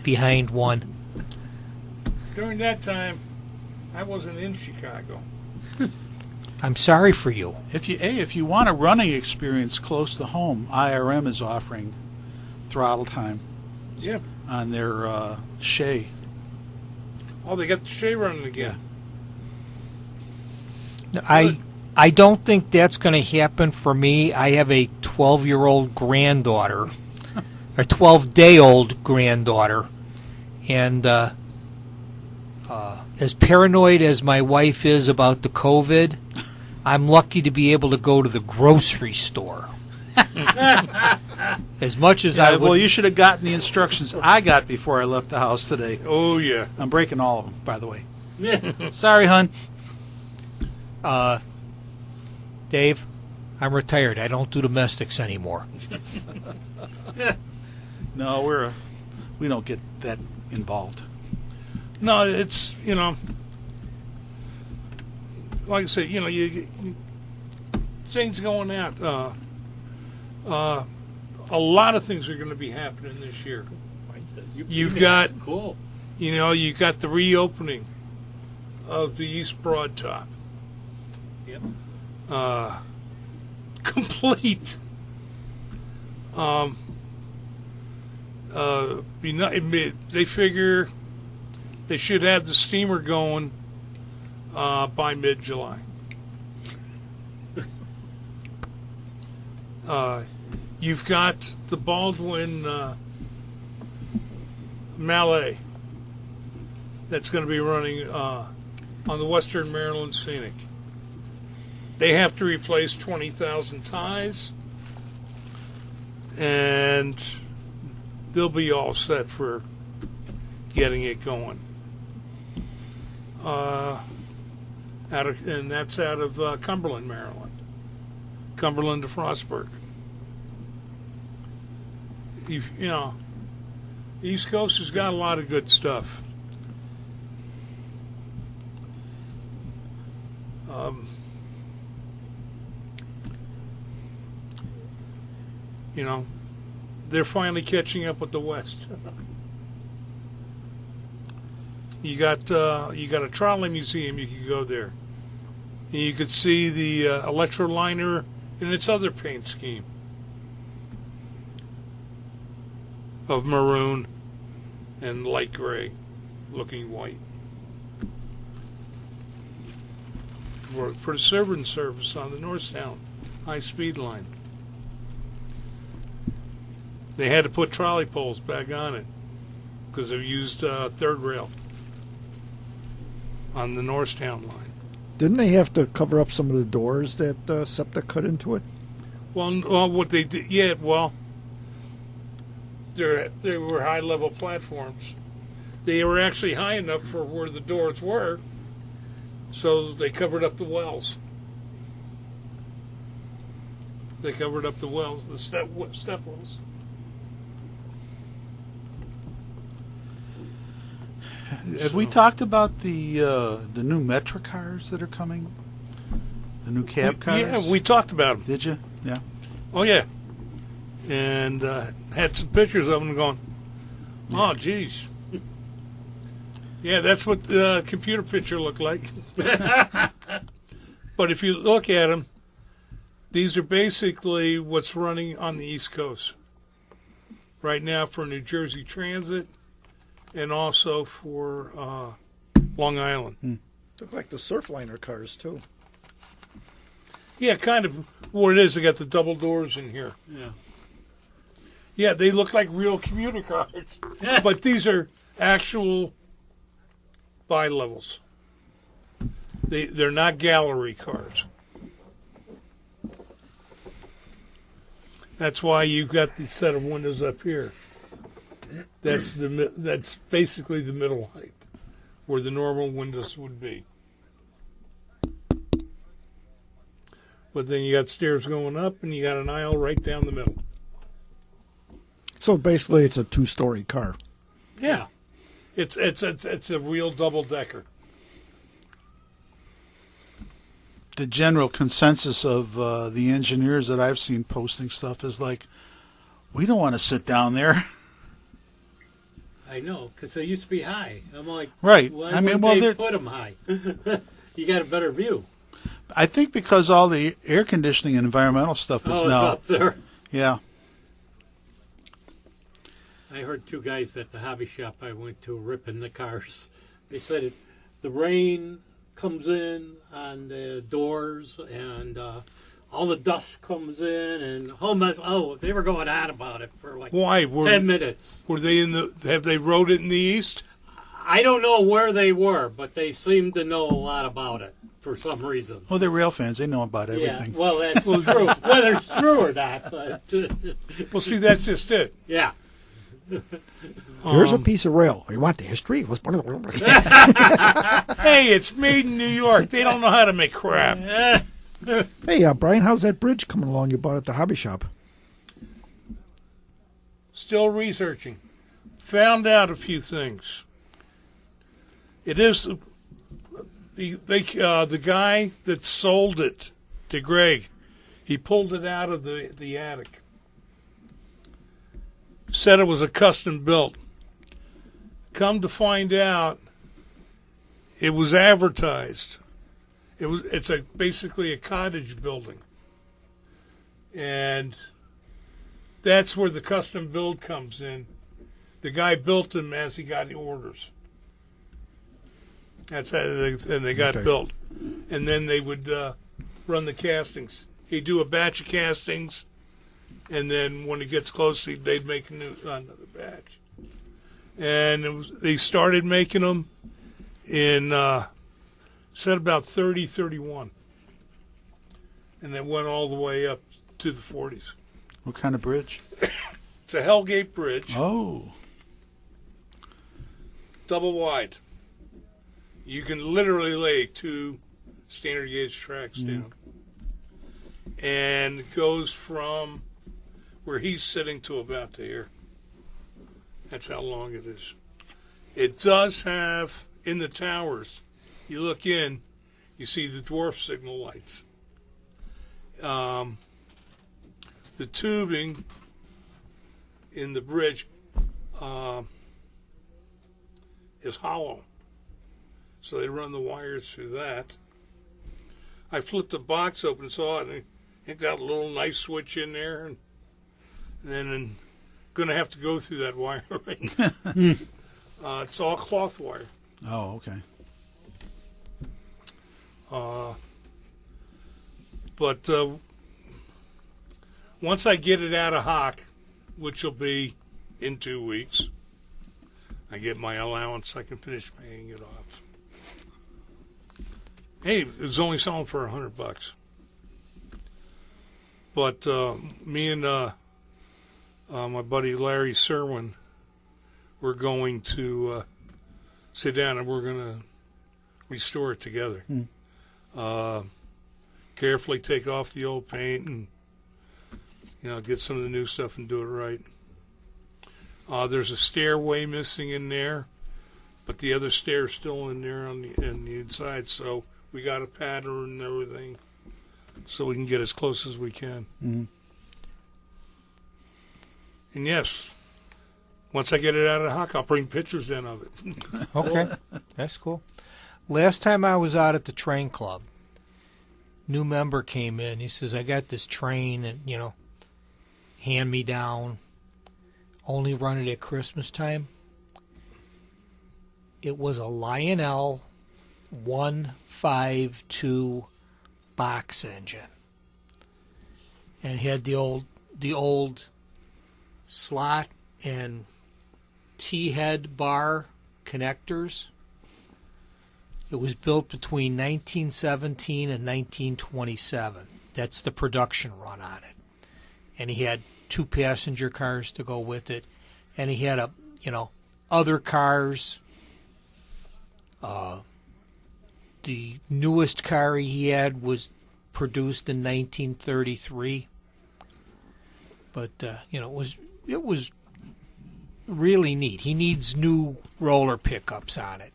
behind one. During that time, I wasn't in Chicago. I'm sorry for you. If you want a running experience close to home, IRM is offering throttle time Yeah. on their Shea. Oh, they got the Shea running again. I don't think that's going to happen for me. I have a 12-year-old granddaughter, a 12-day-old granddaughter, and as paranoid as my wife is about the COVID, I'm lucky to be able to go to the grocery store. As much as I would. Well, you should have gotten the instructions I got before I left the house today. Oh, yeah. I'm breaking all of them, by the way. Sorry, hon. Dave, I'm retired. I don't do domestics anymore. No, we don't get that involved. No, it's, like I said, you things going out. A lot of things are going to be happening this year. You've got, cool. You got the reopening of the East Broad Top. Yep. Complete. They figure they should have the steamer going by mid-July. You've got the Baldwin Mallet that's going to be running on the Western Maryland Scenic. They have to replace 20,000 ties, and they'll be all set for getting it going. And that's out of Cumberland, Maryland. Cumberland to Frostburg. East Coast has got a lot of good stuff. They're finally catching up with the West. You got a trolley museum. You can go there. And you could see the Electroliner in its other paint scheme of maroon and light gray, looking white. For the servant service on the Northtown high-speed line. They had to put trolley poles back on it because they've used third rail on the Northtown line. Didn't they have to cover up some of the doors that SEPTA cut into it? Well, what they did, they were high-level platforms. They were actually high enough for where the doors were, so they covered up the wells. They covered up the wells, the step wells. Have we talked about the new Metra cars that are coming? The new cab cars? Yeah, we talked about them. Did you? Yeah. Oh, yeah. And had some pictures of them going, oh, geez. Yeah, that's what the computer picture looked like. But if you look at them, these are basically what's running on the East Coast right now for New Jersey Transit and also for Long Island. Look like the Surfliner cars, too. Yeah, kind of what it is. They got the double doors in here. Yeah. Yeah, they look like real commuter cars. But these are actual bi-levels. They're not gallery cars. That's why you've got the set of windows up here. That's basically the middle height, where the normal windows would be. But then you got stairs going up, and you got an aisle right down the middle. So basically, it's a two-story car. Yeah, it's a real double-decker. The general consensus of the engineers that I've seen posting stuff is like, we don't want to sit down there. I know, because they used to be high. I'm like, right. Why they put them high? You got a better view. I think because all the air conditioning and environmental stuff is now up there. Yeah. I heard two guys at the hobby shop I went to ripping the cars. They said the rain comes in on the doors and all the dust comes in and whole mess. Oh, they were going on about it for like Why? 10 minutes. Were they have they wrote it in the East? I don't know where they were, but they seemed to know a lot about it for some reason. Well, they're rail fans. They know about everything. Yeah, well, that's true. Whether it's true or not, but Well, see, that's just it. yeah. Here's a piece of rail. You want the history? Let's put it. Hey, it's made in New York. They don't know how to make crap. Hey, Brian, how's that bridge coming along you bought at the hobby shop? Still researching. Found out a few things. It is the guy that sold it to Greg. He pulled it out of the attic. Said it was a custom built. Come to find out, it was advertised. It's basically a cottage building, and that's where the custom build comes in. The guy built them as he got the orders. That's how they got built, and then they would run the castings. He'd do a batch of castings, and then when it gets close, they'd make another batch. And they started making them in said about 30, 31, and then went all the way up to the 40s. What kind of bridge? It's a Hellgate bridge, Oh. double wide. You can literally lay 2 standard gauge tracks down. And it goes from where he's sitting to about there. That's how long it is. It does have, in the towers, you look in, you see the dwarf signal lights. The tubing in the bridge is hollow. So they run the wires through that. I flipped the box open and saw it, and it got a little nice switch in there, and then I'm going to have to go through that wiring. It's all cloth wire. Oh, okay. But once I get it out of hock, which will be in 2 weeks, I get my allowance, I can finish paying it off. Hey, it was only selling for $100. But me and my buddy Larry Serwin, we're going to sit down and we're going to restore it together. Carefully take off the old paint and get some of the new stuff and do it right. There's a stairway missing in there, but the other stair's still in there on the inside, so we got a pattern and everything so we can get as close as we can. Mm-hmm. And yes, once I get it out of the hock, I'll bring pictures in of it. Okay, that's cool. Last time I was out at the train club, new member came in. He says, I got this train and, hand me down. Only run it at Christmas time. It was a Lionel 152 box engine. And had the old slot and T-head bar connectors. It was built between 1917 and 1927. That's the production run on it. And he had 2 passenger cars to go with it. And he had other cars. The newest car he had was produced in 1933. But it was really neat. He needs new roller pickups on it.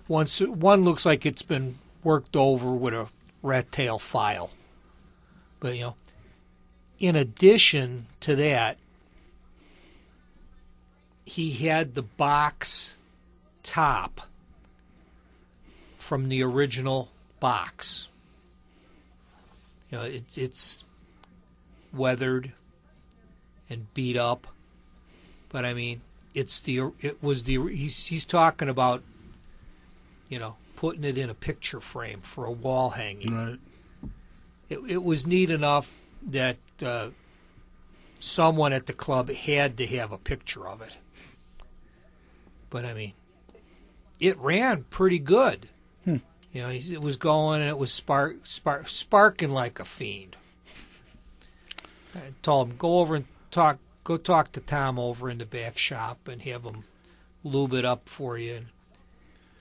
One looks like it's been worked over with a rat tail file. But, in addition to that, he had the box top from the original box. It's weathered and beat up, but I mean, he's talking about putting it in a picture frame for a wall hanging. Right. It was neat enough that someone at the club had to have a picture of it. But, I mean, it ran pretty good. It was going and it was sparking like a fiend. I told him, go talk to Tom over in the back shop and have him lube it up for you. And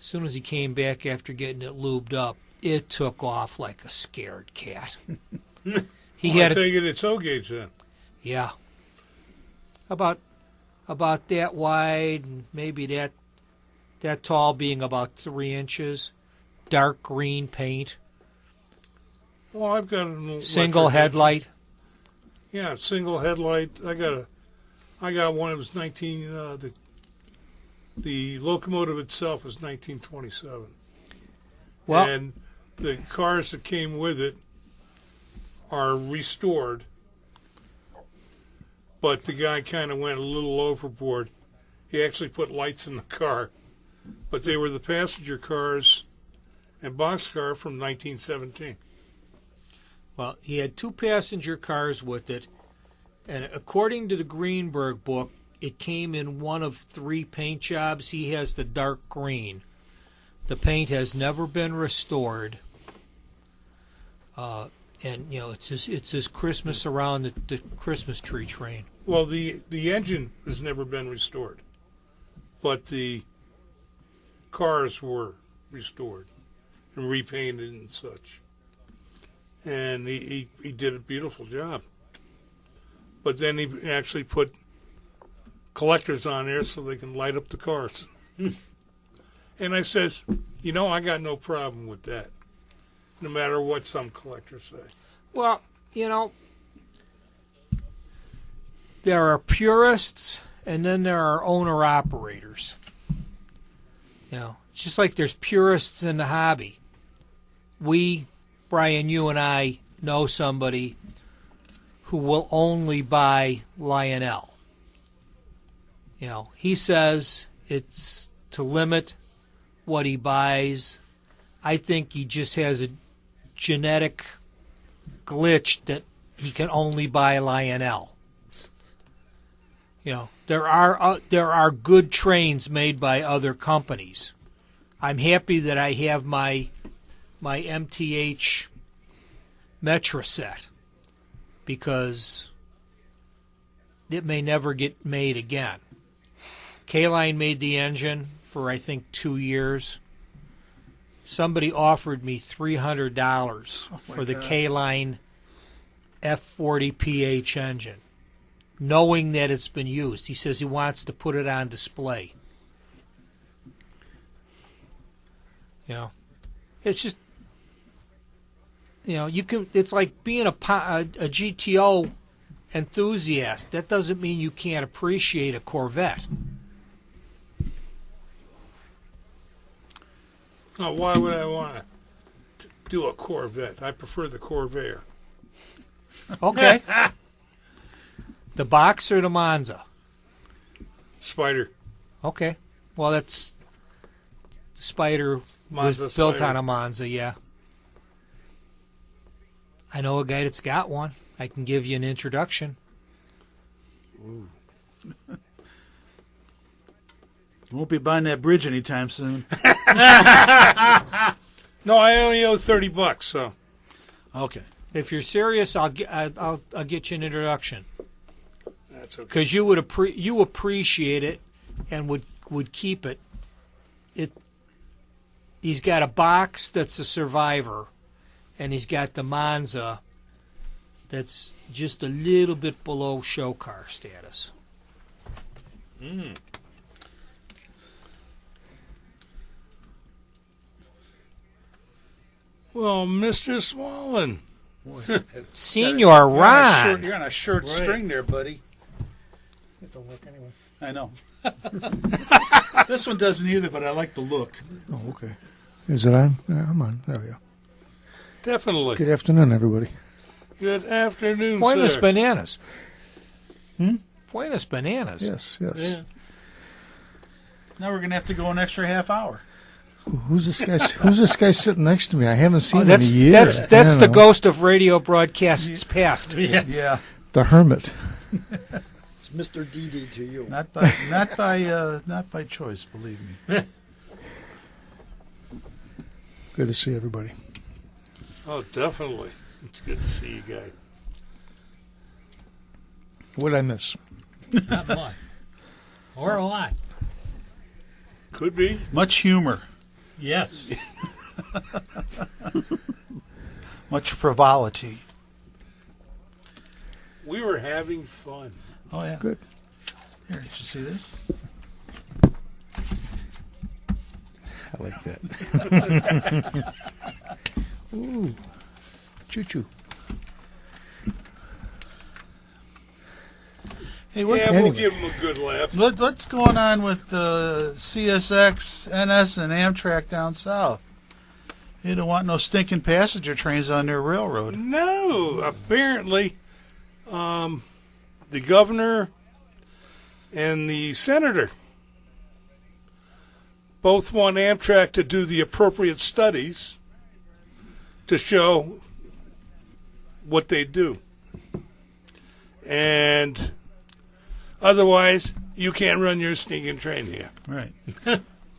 as soon as he came back after getting it lubed up, it took off like a scared cat. I take it it's O-gauge then. Yeah. About that wide, and maybe that tall, being about 3 inches. Dark green paint. Well, I've got a single headlight. Yeah, single headlight. I got one. It was the locomotive itself was 1927. Well, and the cars that came with it are restored, but the guy kind of went a little overboard. He actually put lights in the car, but they were the passenger cars and boxcar from 1917. Well, he had 2 passenger cars with it, and according to the Greenberg book, it came in one of 3 paint jobs. He has the dark green. The paint has never been restored, and it's his Christmas around the Christmas tree train. Well, the engine has never been restored, but the cars were restored and repainted and such. And he did a beautiful job. But then he actually put collectors on there so they can light up the cars. And I says, I got no problem with that, no matter what some collectors say. Well, there are purists and then there are owner-operators. It's just like there's purists in the hobby. Brian, you and I know somebody who will only buy Lionel. He says it's to limit what he buys. I think he just has a genetic glitch that he can only buy Lionel. There are good trains made by other companies. I'm happy that I have my MTH Metra set because it may never get made again. K-Line made the engine for, I think, 2 years. Somebody offered me $300 for the K-Line F40PH engine, knowing that it's been used. He says he wants to put it on display. It's just, you can. It's like being a GTO enthusiast. That doesn't mean you can't appreciate a Corvette. Now, why would I want to do a Corvette? I prefer the Corvair. Okay. The box or the Monza? Spider. Okay. Well, that's the Spider Monza was built Spider. on a Monza, yeah. I know a guy that's got one. I can give you an introduction. Ooh. You won't be buying that bridge anytime soon. No, I only owe $30, so. Okay. If you're serious, I'll get you an introduction. That's okay. Because you appreciate it and would keep it. He's got a box that's a Survivor, and he's got the Monza that's just a little bit below show car status. Mm. Well, Mr. Smallin. Senior Ron. You're on a short string there, buddy. It don't work anyway. I know. This one doesn't either, but I like the look. Oh, okay. Is it on? Yeah, I'm on. There we go. Definitely. Good afternoon, everybody. Good afternoon, Buenos sir. bananas. Hmm? Buenos bananas. Yes, yes. Yeah. Now we're going to have to go an extra half hour. Who's this guy? Who's this guy sitting next to me? I haven't seen him in a That's year. that's I that's don't the know. ghost of radio broadcasts past. Yeah. The hermit. It's Mr. DD to you. Not by choice, believe me. Good to see everybody. Oh, definitely. It's good to see you guys. What did I miss? Not much. Or a lot. Could be. Much humor, Yes. much frivolity. We were having fun. Oh yeah. Good. Here, did you see this? I like that. Ooh. Choo-choo. Hey, what, Yeah, Anyway. we'll give him a good laugh. what's going on with the CSX, NS, and Amtrak down south? They don't want no stinking passenger trains on their railroad. No, apparently, the governor and the senator both want Amtrak to do the appropriate studies to show what they do. And otherwise, you can't run your sneaking train here. Right.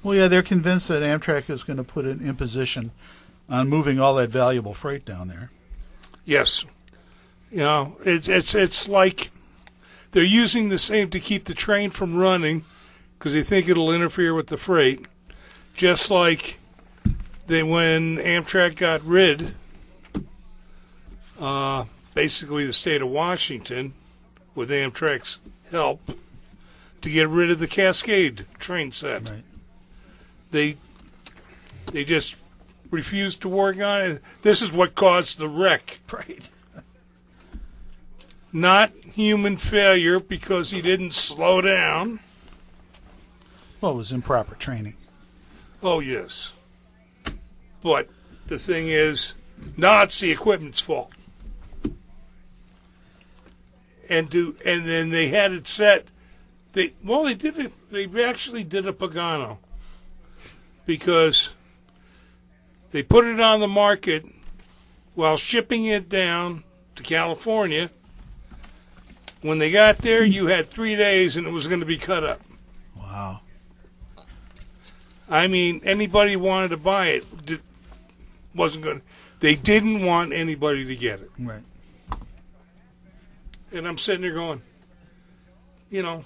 Well, yeah, they're convinced that Amtrak is going to put an imposition on moving all that valuable freight down there. Yes. You know, it's like they're using the same to keep the train from running because they think it'll interfere with the freight. Just like when Amtrak got rid, basically the state of Washington, with Amtrak's help, to get rid of the Cascade train set. Right. They just refused to work on it. This is what caused the wreck. Right. Not human failure because he didn't slow down. Well, it was improper training. Oh, yes. But the thing is, now it's the equipment's fault. And then they had it set. They did it. They actually did a Pagano because they put it on the market while shipping it down to California. When they got there, you had 3 days, and it was going to be cut up. Wow. I mean, anybody who wanted to buy it wasn't going to. They didn't want anybody to get it. Right. And I'm sitting there going, you know,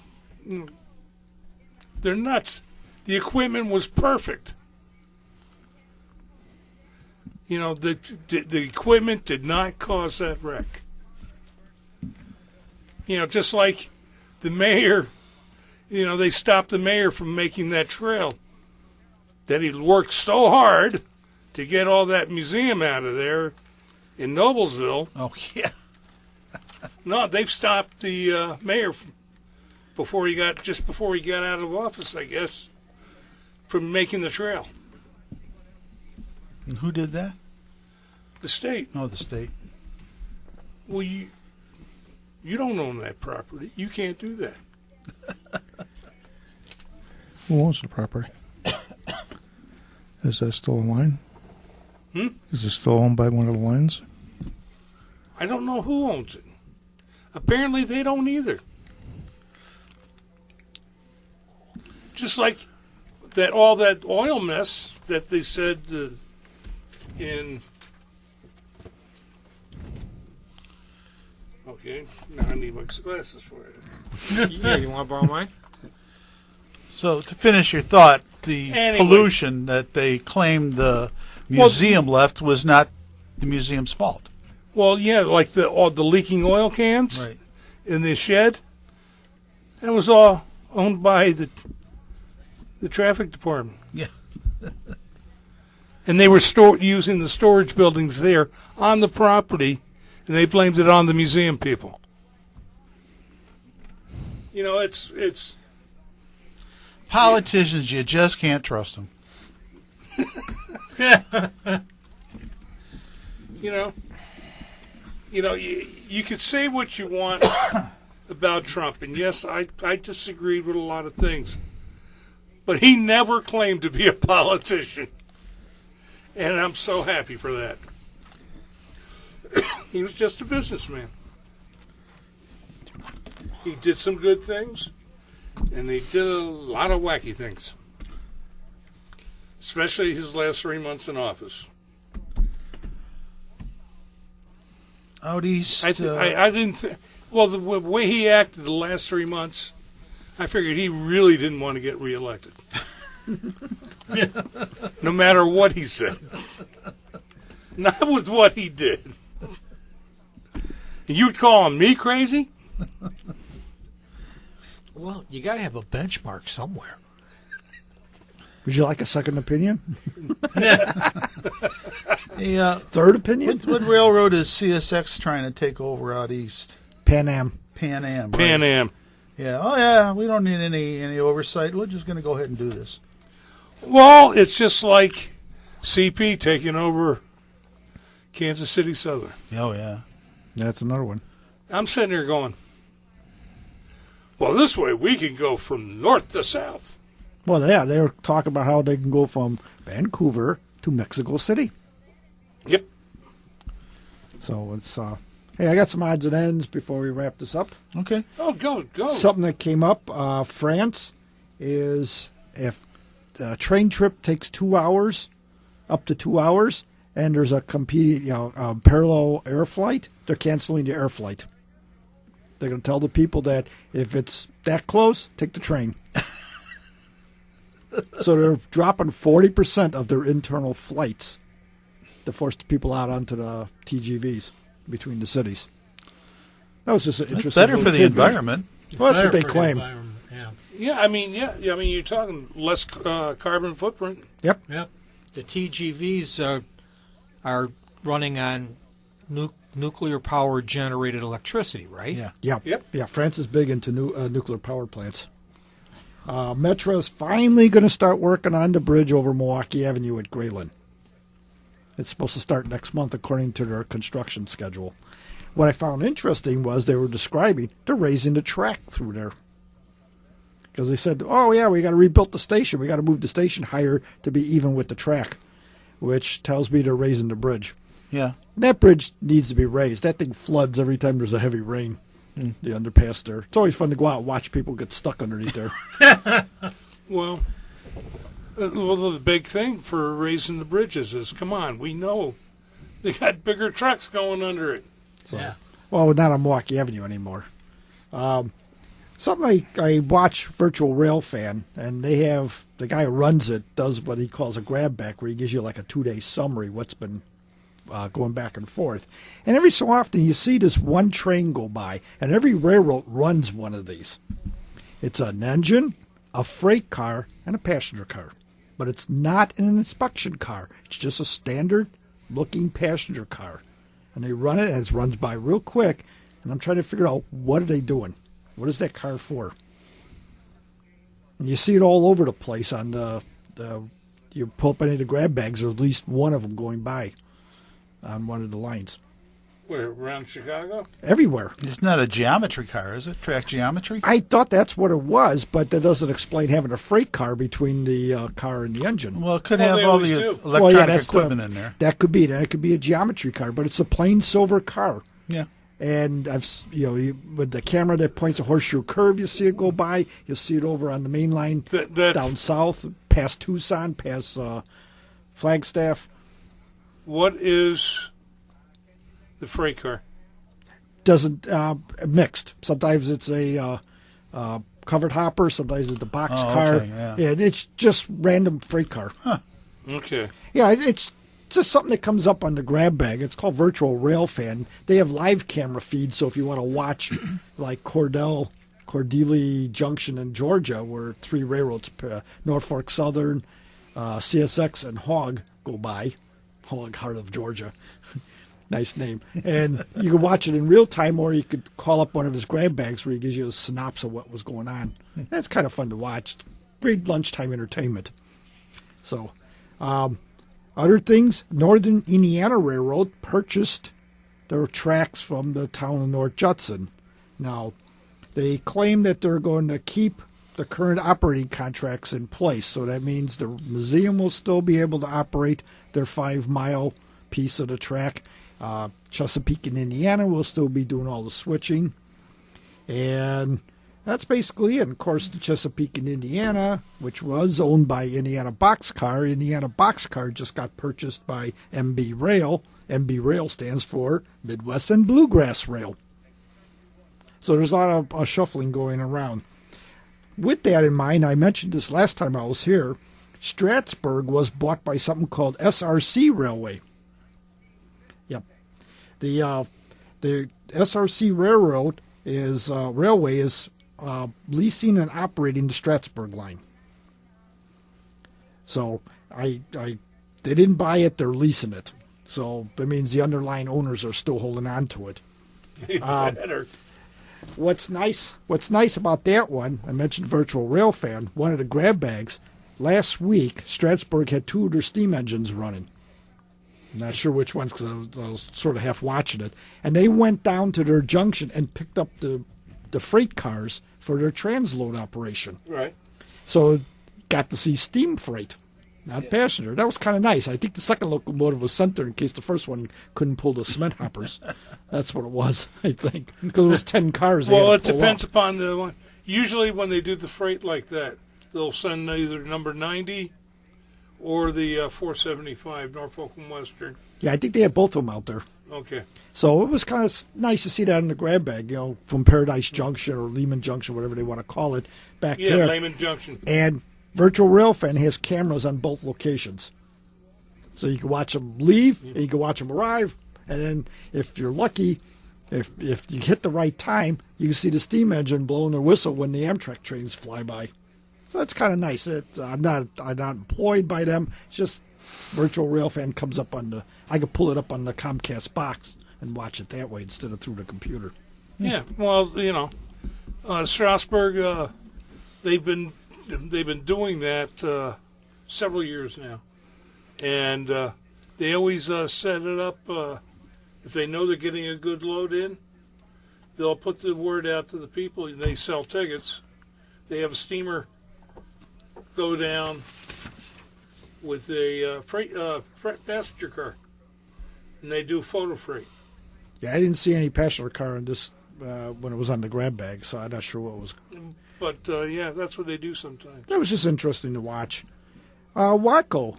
they're nuts. The equipment was perfect. You know, the equipment did not cause that wreck. You know, just like the mayor, you know, they stopped the mayor from making that trail that he worked so hard to get all that museum out of there in Noblesville. Oh, yeah. No, they've stopped the mayor before he got out of office, I guess, from making the trail. And who did that? The state. Oh, the state. Well, you don't own that property. You can't do that. Who owns the property? Is that still a line? Is it still owned by one of the lines? I don't know who owns it. Apparently, they don't either. Just like all that oil mess that they said in. Okay, now I need my glasses for it. Yeah, you want to borrow mine? So, to finish your thought, the Anyway. pollution that they claimed the museum left was not the museum's fault. Well, yeah, like the leaking oil cans Right. in the shed. That was all owned by the traffic department. Yeah. And they were using the storage buildings there on the property, and they blamed it on the museum people. You know, it's Politicians, you just can't trust them. you could say what you want about Trump, and yes, I disagreed with a lot of things, But he never claimed to be a politician. And I'm so happy for that. He was just a businessman. He did some good things, and he did a lot of wacky things. Especially his last 3 months in office. Out east. I didn't think. Well, the way he acted the last 3 months, I figured he really didn't want to get reelected. No matter what he said. Not with what he did. You calling me crazy? Well, you got to have a benchmark somewhere. Would you like a second opinion? Yeah. Third opinion? What railroad is CSX trying to take over out east? Pan Am. Pan Am. Right? Pan Am. Yeah. Oh, yeah. We don't need any oversight. We're just going to go ahead and do this. Well, it's just like CP taking over Kansas City Southern. Oh, yeah. That's another one. I'm sitting here going, well, this way we can go from north to south. Well, yeah, they were talking about how they can go from Vancouver to Mexico City. Yep. So it's, hey, I got some odds and ends before we wrap this up. Okay. Oh, go. Something that came up, France is if the train trip takes 2 hours, up to 2 hours, and there's a competing, parallel air flight, they're canceling the air flight. They're going to tell the people that if it's that close, take the train. So they're dropping 40% of their internal flights to force the people out onto the TGVs between the cities. That was just an That's interesting. better for the tidbit. environment. Well, that's what they Better for the claim. environment, Yeah. Yeah, I mean, you're talking less carbon footprint. Yep. Yep. The TGVs are running on nuclear power generated electricity, right? Yeah. Yep. Yep. Yeah, France is big into nuclear power plants. Metro is finally going to start working on the bridge over Milwaukee Avenue at Grayland. It's supposed to start next month according to their construction schedule. What I found interesting was they were describing they're raising the track through there. Because they said, oh, yeah, we got to rebuild the station. We got to move the station higher to be even with the track, which tells me they're raising the bridge. Yeah. That bridge needs to be raised. That thing floods every time there's a heavy rain. The underpass there. It's always fun to go out and watch people get stuck underneath there. Well, the big thing for raising the bridges is, come on, we know they got bigger trucks going under it. So, Yeah. well, not on Milwaukee Avenue anymore. Something I watch Virtual Rail Fan, and they have the guy who runs it does what he calls a grab back, where he gives you like a 2-day summary what's been going back and forth. And every so often you see this one train go by, and every railroad runs one of these. It's an engine, a freight car, and a passenger car. But it's not an inspection car. It's just a standard-looking passenger car. And they run it, and it runs by real quick, and I'm trying to figure out, what are they doing? What is that car for? And you see it all over the place on you pull up any of the grab bags, there's at least one of them going by on one of the lines. Where, around Chicago? Everywhere. It's not a geometry car, is it? Track geometry? I thought that's what it was, but that doesn't explain having a freight car between the car and the engine. Well, it could Well, have they all always the do. electronic that's equipment in there. That could be. That could be a geometry car, but it's a plain silver car. Yeah. And with the camera that points a horseshoe curve, you see it go by. You'll see it over on the main line down south, past Tucson, past Flagstaff. What is the freight car? Doesn't mixed. Sometimes it's a covered hopper. Sometimes it's the box car. Okay, yeah. It's just random freight car. Okay. Yeah, it's just something that comes up on the grab bag. It's called Virtual Rail Fan. They have live camera feeds, so if you want to watch like Cordelli Junction in Georgia, where 3 railroads, Norfolk Southern, CSX, and Hog go by. Hog, heart of Georgia. Nice name. And you can watch it in real time, or you could call up one of his grab bags where he gives you a synopsis of what was going on. That's kind of fun to watch. Great lunchtime entertainment. So, other things, Northern Indiana Railroad purchased their tracks from the town of North Judson. Now, they claim that they're going to keep the current operating contracts in place. So that means the museum will still be able to operate their 5-mile piece of the track. Chesapeake and Indiana will still be doing all the switching. And that's basically it. And of course, the Chesapeake and Indiana, which was owned by Indiana Boxcar just got purchased by MB Rail. MB Rail stands for Midwest and Bluegrass Rail. So there's a lot of shuffling going around. With that in mind, I mentioned this last time I was here, Stratford was bought by something called SRC Railway. Yep. The SRC Railroad Railway is leasing and operating the Stratford line. So they didn't buy it, they're leasing it. So that means the underlying owners are still holding on to it. What's nice about that one, I mentioned Virtual Rail Fan, one of the grab bags, last week Stratford had 2 of their steam engines running. I'm not sure which ones because I was sort of half watching it. And they went down to their junction and picked up the freight cars for their transload operation. Right. So got to see steam freight, not passenger. That was kind of nice. I think the second locomotive was sent there in case the first one couldn't pull the cement hoppers. That's what it was, I think, because it was 10 cars. Well, it depends upon the one. Usually when they do the freight like that, they'll send either number 90 or the 475 Norfolk and Western. Yeah, I think they had both of them out there. Okay. So it was kind of nice to see that in the grab bag, from Paradise Junction or Lehman Junction, whatever they want to call it, back there. Yeah, Lehman Junction. And Virtual Rail Fan has cameras on both locations. So you can watch them leave, and you can watch them arrive, and then if you're lucky, if you hit the right time, you can see the steam engine blowing their whistle when the Amtrak trains fly by. So that's kind of nice. I'm not employed by them. It's just Virtual Rail Fan comes up I could pull it up on the Comcast box and watch it that way instead of through the computer. Yeah, well, Strasbourg, they've been doing that several years now, and they always set it up. If they know they're getting a good load in, they'll put the word out to the people. They sell tickets. They have a steamer go down with a freight passenger car, and they do photo freight. Yeah, I didn't see any passenger car in this when it was on the grab bag, so I'm not sure what was. But yeah, that's what they do sometimes. That was just interesting to watch. Waco,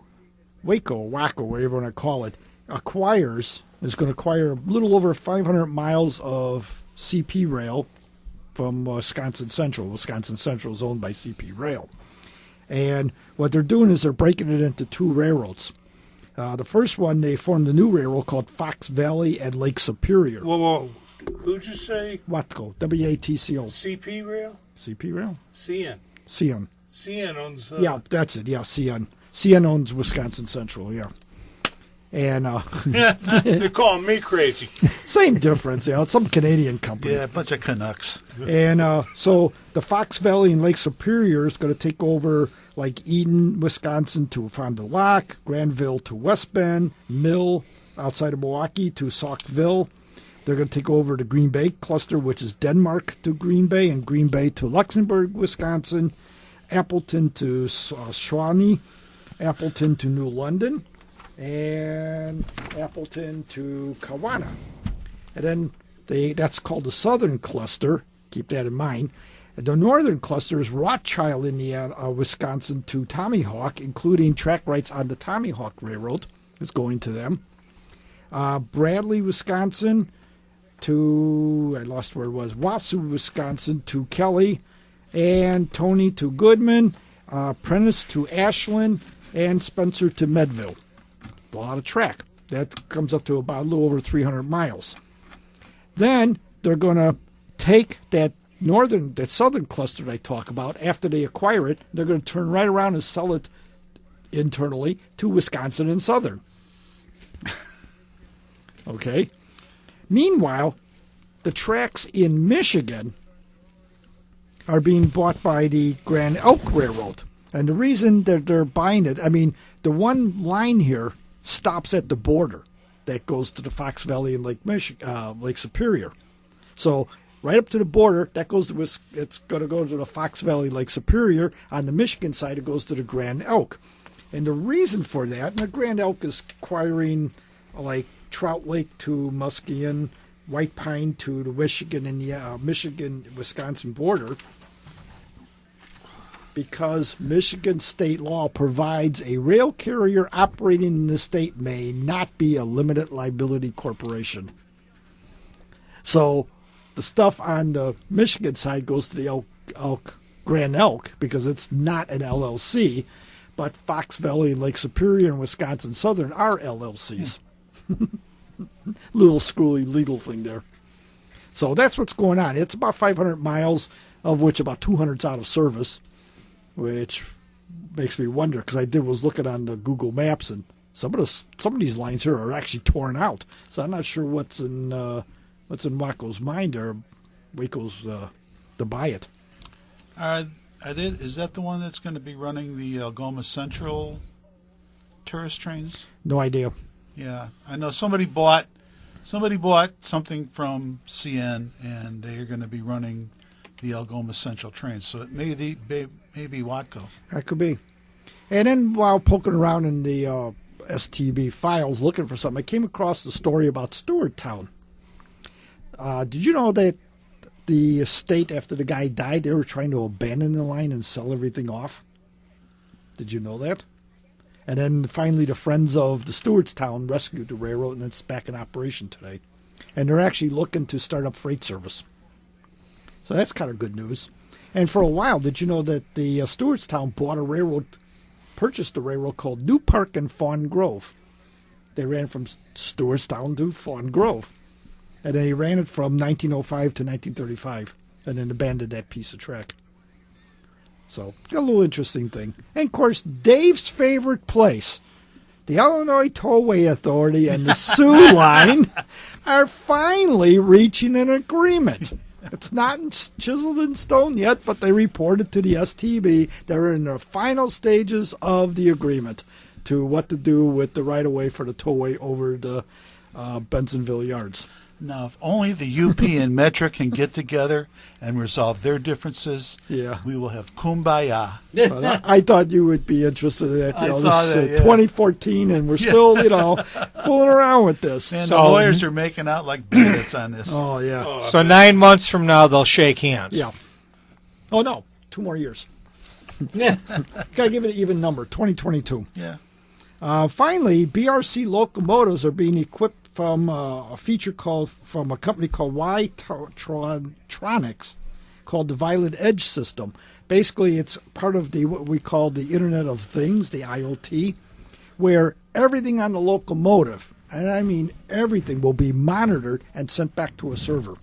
whatever you want to call it, is going to acquire a little over 500 miles of CP rail from Wisconsin Central. Wisconsin Central is owned by CP Rail. And what they're doing is they're breaking it into 2 railroads. The first one, they formed a new railroad called Fox Valley and Lake Superior. Whoa. Who'd you say? Watco, W-A-T-C-O. CP Rail? CP Rail? CN. CN. CN owns... yeah, that's it. Yeah, CN. CN owns Wisconsin Central, yeah. And they're calling me crazy. Same difference, it's some Canadian company. Yeah, a bunch of Canucks. And so the Fox Valley and Lake Superior is going to take over like Eden, Wisconsin to Fond du Lac, Granville to West Bend, Mill outside of Milwaukee to Saukville. They're going to take over the Green Bay cluster, which is Denmark to Green Bay, and Green Bay to Luxembourg, Wisconsin, Appleton to Shawnee, Appleton to New London, and Appleton to Kawana. And then that's called the Southern Cluster. Keep that in mind. And the Northern Cluster is Rothschild, Indiana, Wisconsin to Tomahawk, including track rights on the Tomahawk Railroad is going to them. Bradley, Wisconsin to, I lost where it was, Wausau, Wisconsin to Kelly, and Tony to Goodman, Prentice to Ashland, and Spencer to Medville. A lot of track. That comes up to about a little over 300 miles. Then they're going to take that southern cluster that I talk about. After they acquire it, they're going to turn right around and sell it internally to Wisconsin and Southern. Okay. Meanwhile, the tracks in Michigan are being bought by the Grand Elk Railroad. And the reason that they're buying it, the one line here stops at the border that goes to the Fox Valley and Lake Superior. So right up to the border. That goes to it's going to go to the Fox Valley Lake Superior. On the Michigan side, it goes to the Grand Elk. And the reason for that, and the Grand Elk is acquiring like Trout Lake to Muskegon, White Pine to the Michigan and the Michigan-Wisconsin border, because Michigan state law provides a rail carrier operating in the state may not be a limited liability corporation. So the stuff on the Michigan side goes to the Grand Elk because it's not an LLC, but Fox Valley and Lake Superior and Wisconsin Southern are LLCs. Little screwy legal thing there. So that's what's going on. It's about 500 miles, of which about 200's out of service, which makes me wonder, because I was looking on the Google Maps, and some of these lines here are actually torn out. So I'm not sure what's in Waco's mind or Waco's to buy it. Is that the one that's going to be running the Algoma Central tourist trains? No idea. Yeah, I know somebody bought something from CN, and they are going to be running the Algoma Central trains. So it may be Watco. That could be. And then while poking around in the STB files looking for something, I came across the story about Stewarttown. Did you know that the estate, after the guy died, they were trying to abandon the line and sell everything off? Did you know that? And then finally the Friends of the Stewartstown rescued the railroad, and it's back in operation today. And they're actually looking to start up freight service. So that's kind of good news. And for a while, did you know that the Stewartstown purchased a railroad called New Park and Fawn Grove? They ran from Stewartstown to Fawn Grove. And they ran it from 1905 to 1935, and then abandoned that piece of track. So, got a little interesting thing. And, of course, Dave's favorite place, the Illinois Tollway Authority and the Sioux Line, are finally reaching an agreement. It's not chiseled in stone yet, but they reported to the STB they're in the final stages of the agreement to what to do with the right-of-way for the tollway over the Bensonville Yards. Now, if only the UP and Metra can get together and resolve their differences, we will have kumbaya. Well, I thought you would be interested in that. This is 2014, and we're still, fooling around with this. And the lawyers are making out like bandits on this. Oh, yeah. So 9 months from now, they'll shake hands. Yeah. Oh, no. 2 more years. Yeah. Got to give it an even number, 2022. Yeah. Finally, BRC locomotives are being equipped from a feature from a company called Y-Tronics called the Violet Edge system. Basically, it's part of what we call the Internet of Things, the IoT, where everything on the locomotive, and I mean everything, will be monitored and sent back to a server.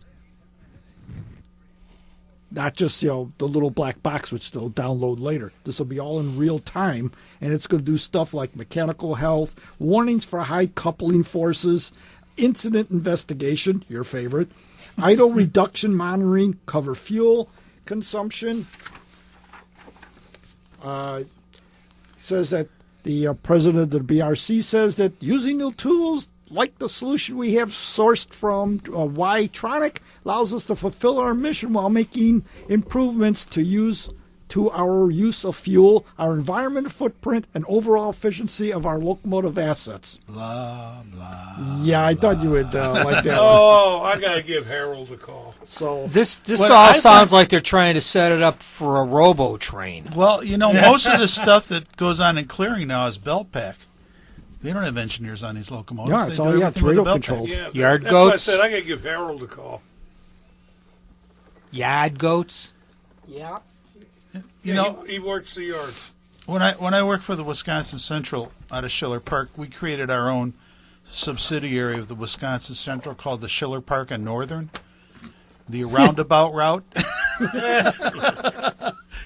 Not just, the little black box which they'll download later. This will be all in real time, and it's going to do stuff like mechanical health, warnings for high coupling forces, incident investigation, your favorite, idle reduction monitoring, cover fuel consumption. Says that the president of the BRC says that using new tools like the solution we have sourced from Y-Tronic allows us to fulfill our mission while making improvements to our use of fuel, our environmental footprint, and overall efficiency of our locomotive assets. Blah, blah. Yeah, I thought you would like that one. Oh, I got to give Harold a call. So This all sounds like they're trying to set it up for a robo train. Well, most of the stuff that goes on in clearing now is belt pack. They don't have engineers on these locomotives. Yeah, it's all it's radio controlled. Yeah, Yard that's goats. What I said I got to give Harold a call. Yard goats. Yeah. He works the yards. When I worked for the Wisconsin Central out of Schiller Park, we created our own subsidiary of the Wisconsin Central called the Schiller Park and Northern, the roundabout route.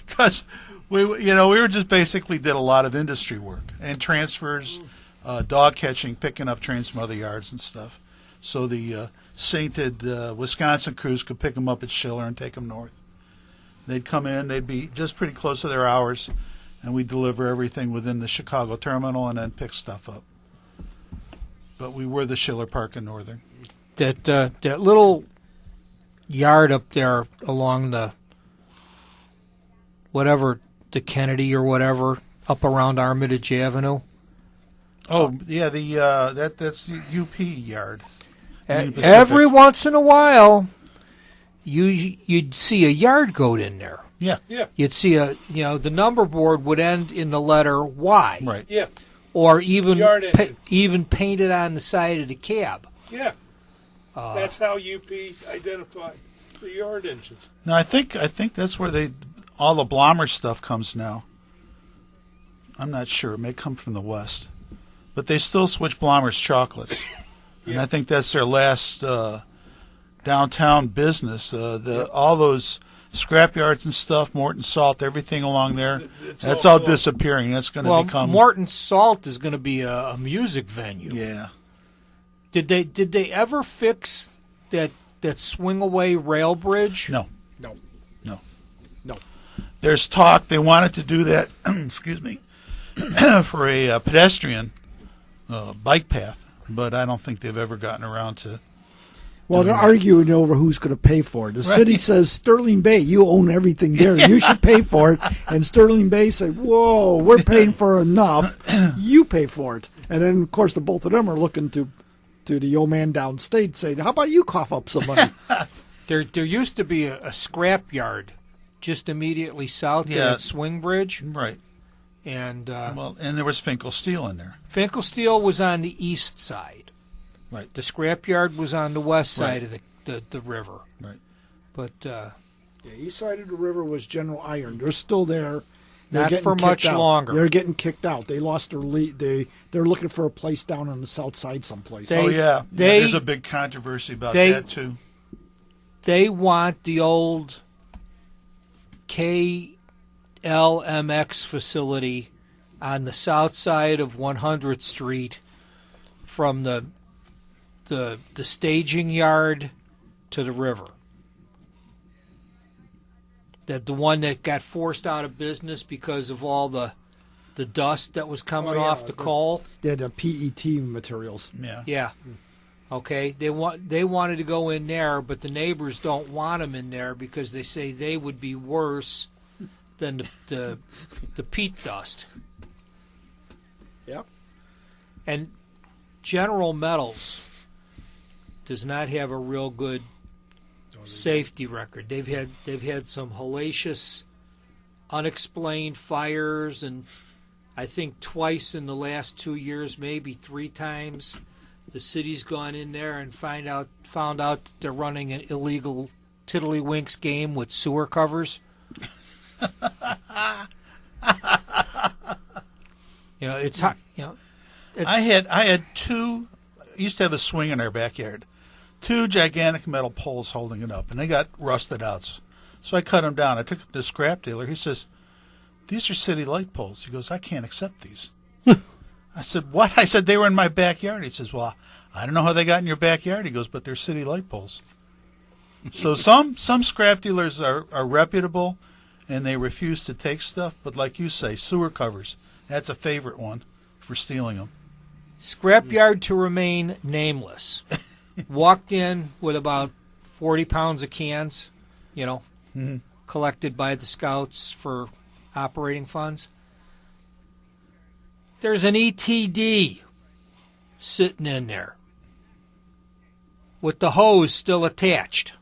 Because we were just basically did a lot of industry work and transfers, dog catching, picking up trains from other yards and stuff. So the sainted Wisconsin crews could pick them up at Schiller and take them north. They'd come in, they'd be just pretty close to their hours, and we'd deliver everything within the Chicago terminal and then pick stuff up. But we were the Schiller Park and Northern. That little yard up there along the Kennedy or whatever, up around Armitage Avenue. Oh, yeah, that's the UP yard. Union Pacific. Every once in a while, you'd see a yard goat in there. Yeah. Yeah. You'd see the number board would end in the letter Y. Right. Yeah. Or even Yard engine. even painted on the side of the cab. Yeah. That's how UP identified the yard engines. No, I think that's where all the Blommer stuff comes now. I'm not sure. It may come from the West. But they still switch Blommer's chocolates. And Yeah. I think that's their last downtown business. All those scrap yards and stuff, Morton Salt, everything along there, that's all disappearing. That's going to become... Morton Salt is going to be a music venue. Yeah. Did they ever fix that swing away rail bridge? No. No. No. No. There's talk they wanted to do that, excuse me, for a pedestrian bike path, but I don't think they've ever gotten around to... Well, they're arguing over who's going to pay for it. The city says, Sterling Bay, you own everything there. You should pay for it. And Sterling Bay said, whoa, we're paying for enough. You pay for it. And then, of course, the both of them are looking to the old man downstate saying, how about you cough up some money? There used to be a scrap yard just immediately south of that swing bridge. Right. And and there was Finkel Steel in there. Finkel Steel was on the east side. Right. The scrapyard was on the west side of the river. Right. But The east side of the river was General Iron. They're still there. They're not getting for much kicked out. longer. They're getting kicked out. They lost their lead. They're looking for a place down on the south side someplace. There's a big controversy about that, too. They want the old KLMX facility on the south side of 100th Street from the staging yard to the river. That the one that got forced out of business because of all the dust that was coming off the coal. They had the PET materials. Yeah. Yeah. Okay. They wanted to go in there, but the neighbors don't want them in there because they say they would be worse than the peat dust. Yep. And General Metals does not have a real good safety record. They've had some hellacious, unexplained fires, and I think twice in the last 2 years, maybe 3 times, the city's gone in there and found out that they're running an illegal tiddlywinks game with sewer covers. It's hot. I had 2. I used to have a swing in our backyard. 2 gigantic metal poles holding it up, and they got rusted out. So I cut them down. I took them to the scrap dealer. He says, "These are city light poles." He goes, "I can't accept these." I said, "What?" I said, "They were in my backyard." He says, "Well, I don't know how they got in your backyard." He goes, "But they're city light poles." So some scrap dealers are reputable, and they refuse to take stuff. But like you say, sewer covers, that's a favorite one for stealing them. Scrapyard to remain nameless. Walked in with about 40 pounds of cans, collected by the scouts for operating funds. There's an ETD sitting in there with the hose still attached.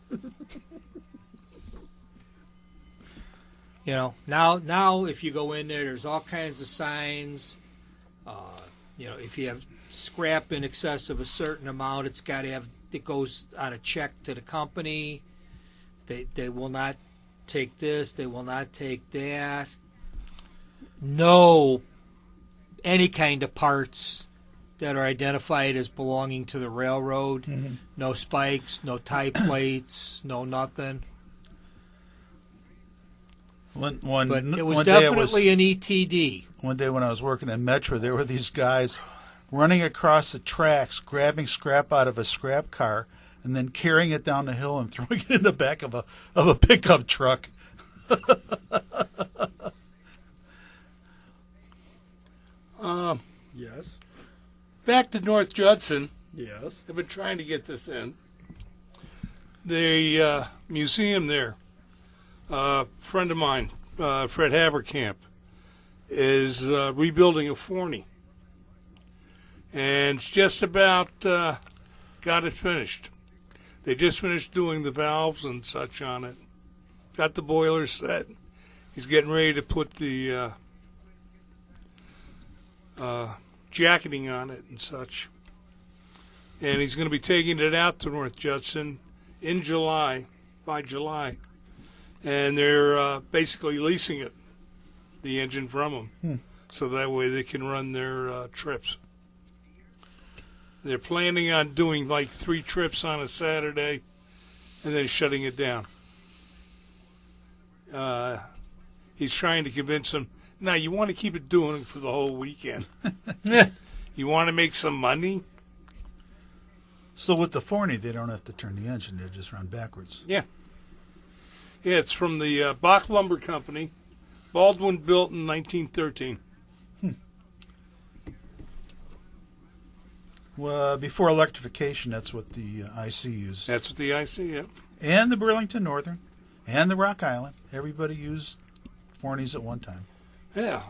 Now if you go in there's all kinds of signs. If you have scrap in excess of a certain amount, it goes on a check to the company. They will not take this, they will not take that. No any kind of parts that are identified as belonging to the railroad. Mm-hmm. No spikes, no tie plates, no nothing. But it was definitely an ETD. One day when I was working at Metro, there were these guys running across the tracks, grabbing scrap out of a scrap car, and then carrying it down the hill and throwing it in the back of a pickup truck. Yes. Back to North Judson. Yes. I've been trying to get this in. the museum there, a friend of mine, Fred Haberkamp, is rebuilding a Forney. And it's just about got it finished. They just finished doing the valves and such on it. Got the boiler set. He's getting ready to put the jacketing on it and such. And he's going to be taking it out to North Judson in July, by July. And they're basically leasing it, the engine from them, so that way they can run their trips. They're planning on doing like 3 trips on a Saturday and then shutting it down. He's trying to convince them, no, you want to keep it doing for the whole weekend. You want to make some money? So with the Forney, they don't have to turn the engine; they just run backwards. Yeah. Yeah, it's from the Bach Lumber Company. Baldwin built in 1913. Well, before electrification, that's what the IC used. That's what the IC, yeah. And the Burlington Northern, and the Rock Island. Everybody used Forneys at one time. Yeah.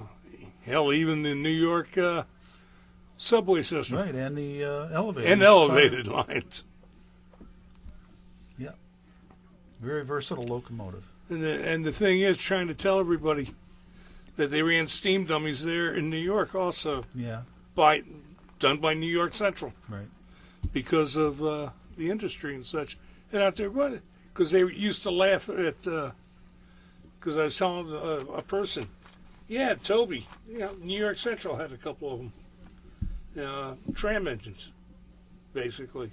Hell, even the New York subway system. Right, and the elevator. And elevated lines. Yeah. Very versatile locomotive. And the thing is, trying to tell everybody that they ran steam dummies there in New York also. Yeah. Done by New York Central. Right. Because of the industry and such. And out there, because they used to laugh at, because I was telling a person, yeah, Toby, New York Central had a couple of them. Tram engines, basically.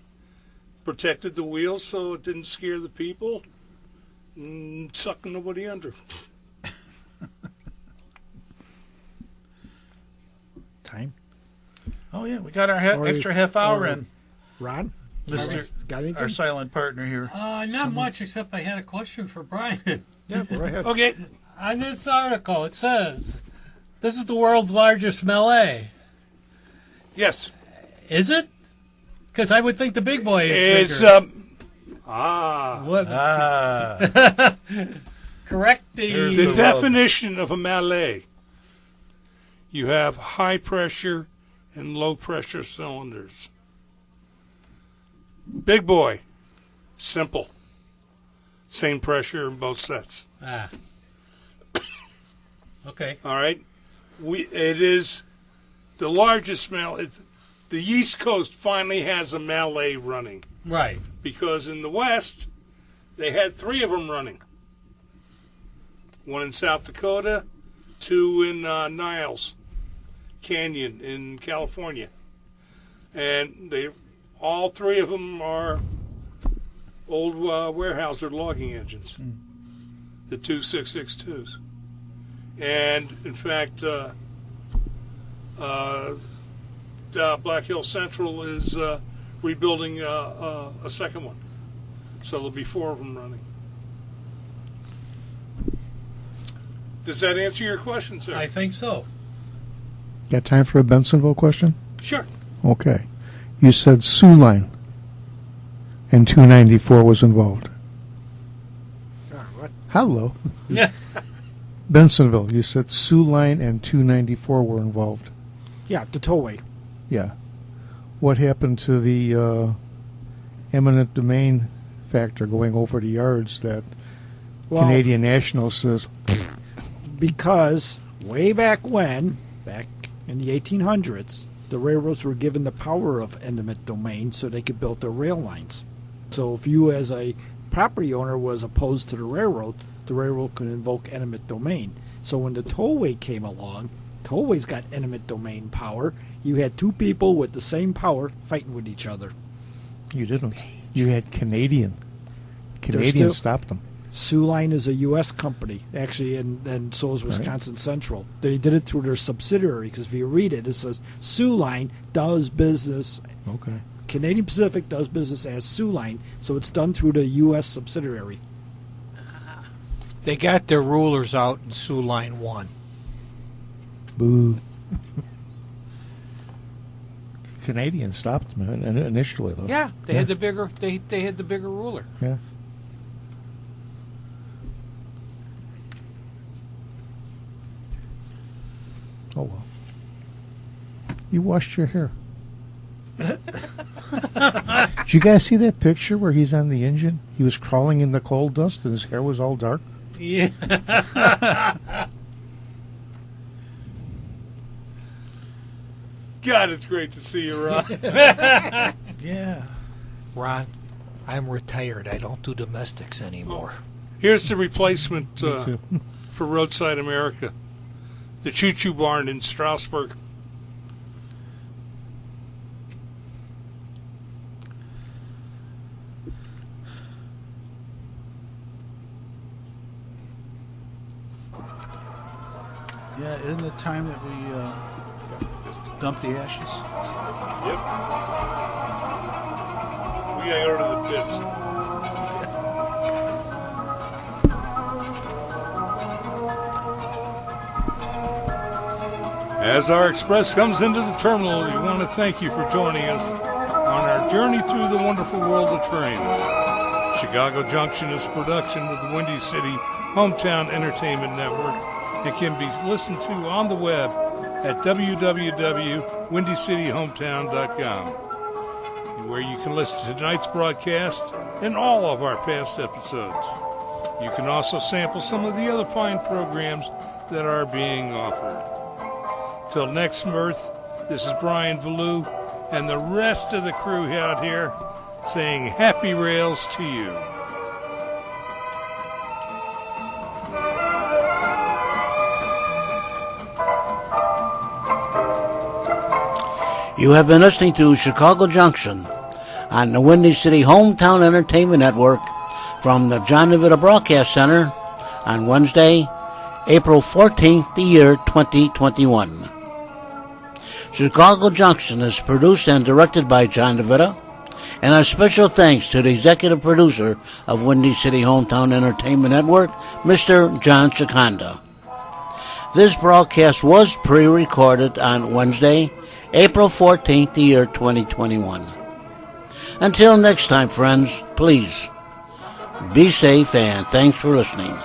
Protected the wheels so it didn't scare the people and suck nobody under. Time? Oh, yeah, we got our extra half hour in. Ron? Mr. Got anything? Our silent partner here. Not much, except I had a question for Brian. Yeah, go ahead. Okay. On this article, it says, this is the world's largest melee. Yes. Is it? Because I would think the big boy is It's, bigger. What? Correct There's The the definition of a mallet. You have high pressure and low pressure cylinders. Big boy, simple. Same pressure in both sets. Okay. All right? It is the largest mallet. The East Coast finally has a mallet running. Right. Because in the West, they had 3 of them running. 1 in South Dakota, 2 in Niles Canyon in California. And all 3 of them are old Weyerhaeuser logging engines, the 2662s. And, in fact, Black Hill Central is rebuilding a second one. So there'll be 4 of them running. Does that answer your question, sir? I think so. Got time for a Bensonville question? Sure. Okay. You said Sioux Line and 294 was involved. What? Hello. Yeah. Bensonville, you said Sioux Line and 294 were involved. Yeah, the tollway. Yeah. What happened to the eminent domain factor going over the yards that Canadian National says? Because way back when, back in the 1800s, the railroads were given the power of eminent domain so they could build their rail lines. So if you as a property owner was opposed to the railroad could invoke eminent domain. So when the tollway came along, tollway's got eminent domain power. You had 2 people with the same power fighting with each other. You didn't. You had Canadian. still- Canadians stopped them. Sioux Line is a U.S. company, actually, and so is Wisconsin Central. They did it through their subsidiary, because if you read it, it says Sioux Line does business. Okay. Canadian Pacific does business as Sioux Line, so it's done through the U.S. subsidiary. They got their rulers out in Sioux Line 1. Boo. Canadians stopped them initially, though. Yeah, they had the bigger they had the bigger ruler. Yeah. Oh, well. You washed your hair. Did you guys see that picture where he's on the engine? He was crawling in the coal dust and his hair was all dark. Yeah. God, it's great to see you, Ron. Yeah. Ron, I'm retired. I don't do domestics anymore. Here's the replacement too. for Roadside America. The Choo Choo Barn in Strasbourg. Yeah, isn't it time that we dump the ashes? Yep. We gotta go to the pits. As our express comes into the terminal, we want to thank you for joining us on our journey through the wonderful world of trains. Chicago Junction is a production of the Windy City Hometown Entertainment Network. It can be listened to on the web at www.windycityhometown.com, where you can listen to tonight's broadcast and all of our past episodes. You can also sample some of the other fine programs that are being offered. Till next month, this is Brian Valou and the rest of the crew out here saying happy rails to you. You have been listening to Chicago Junction on the Windy City Hometown Entertainment Network from the John DeVita Broadcast Center on Wednesday, April 14th, the year 2021. Chicago Junction is produced and directed by John DeVita, and our special thanks to the executive producer of Windy City Hometown Entertainment Network, Mr. John Chikanda. This broadcast was pre-recorded on Wednesday, April 14th, the year 2021. Until next time, friends, please be safe and thanks for listening.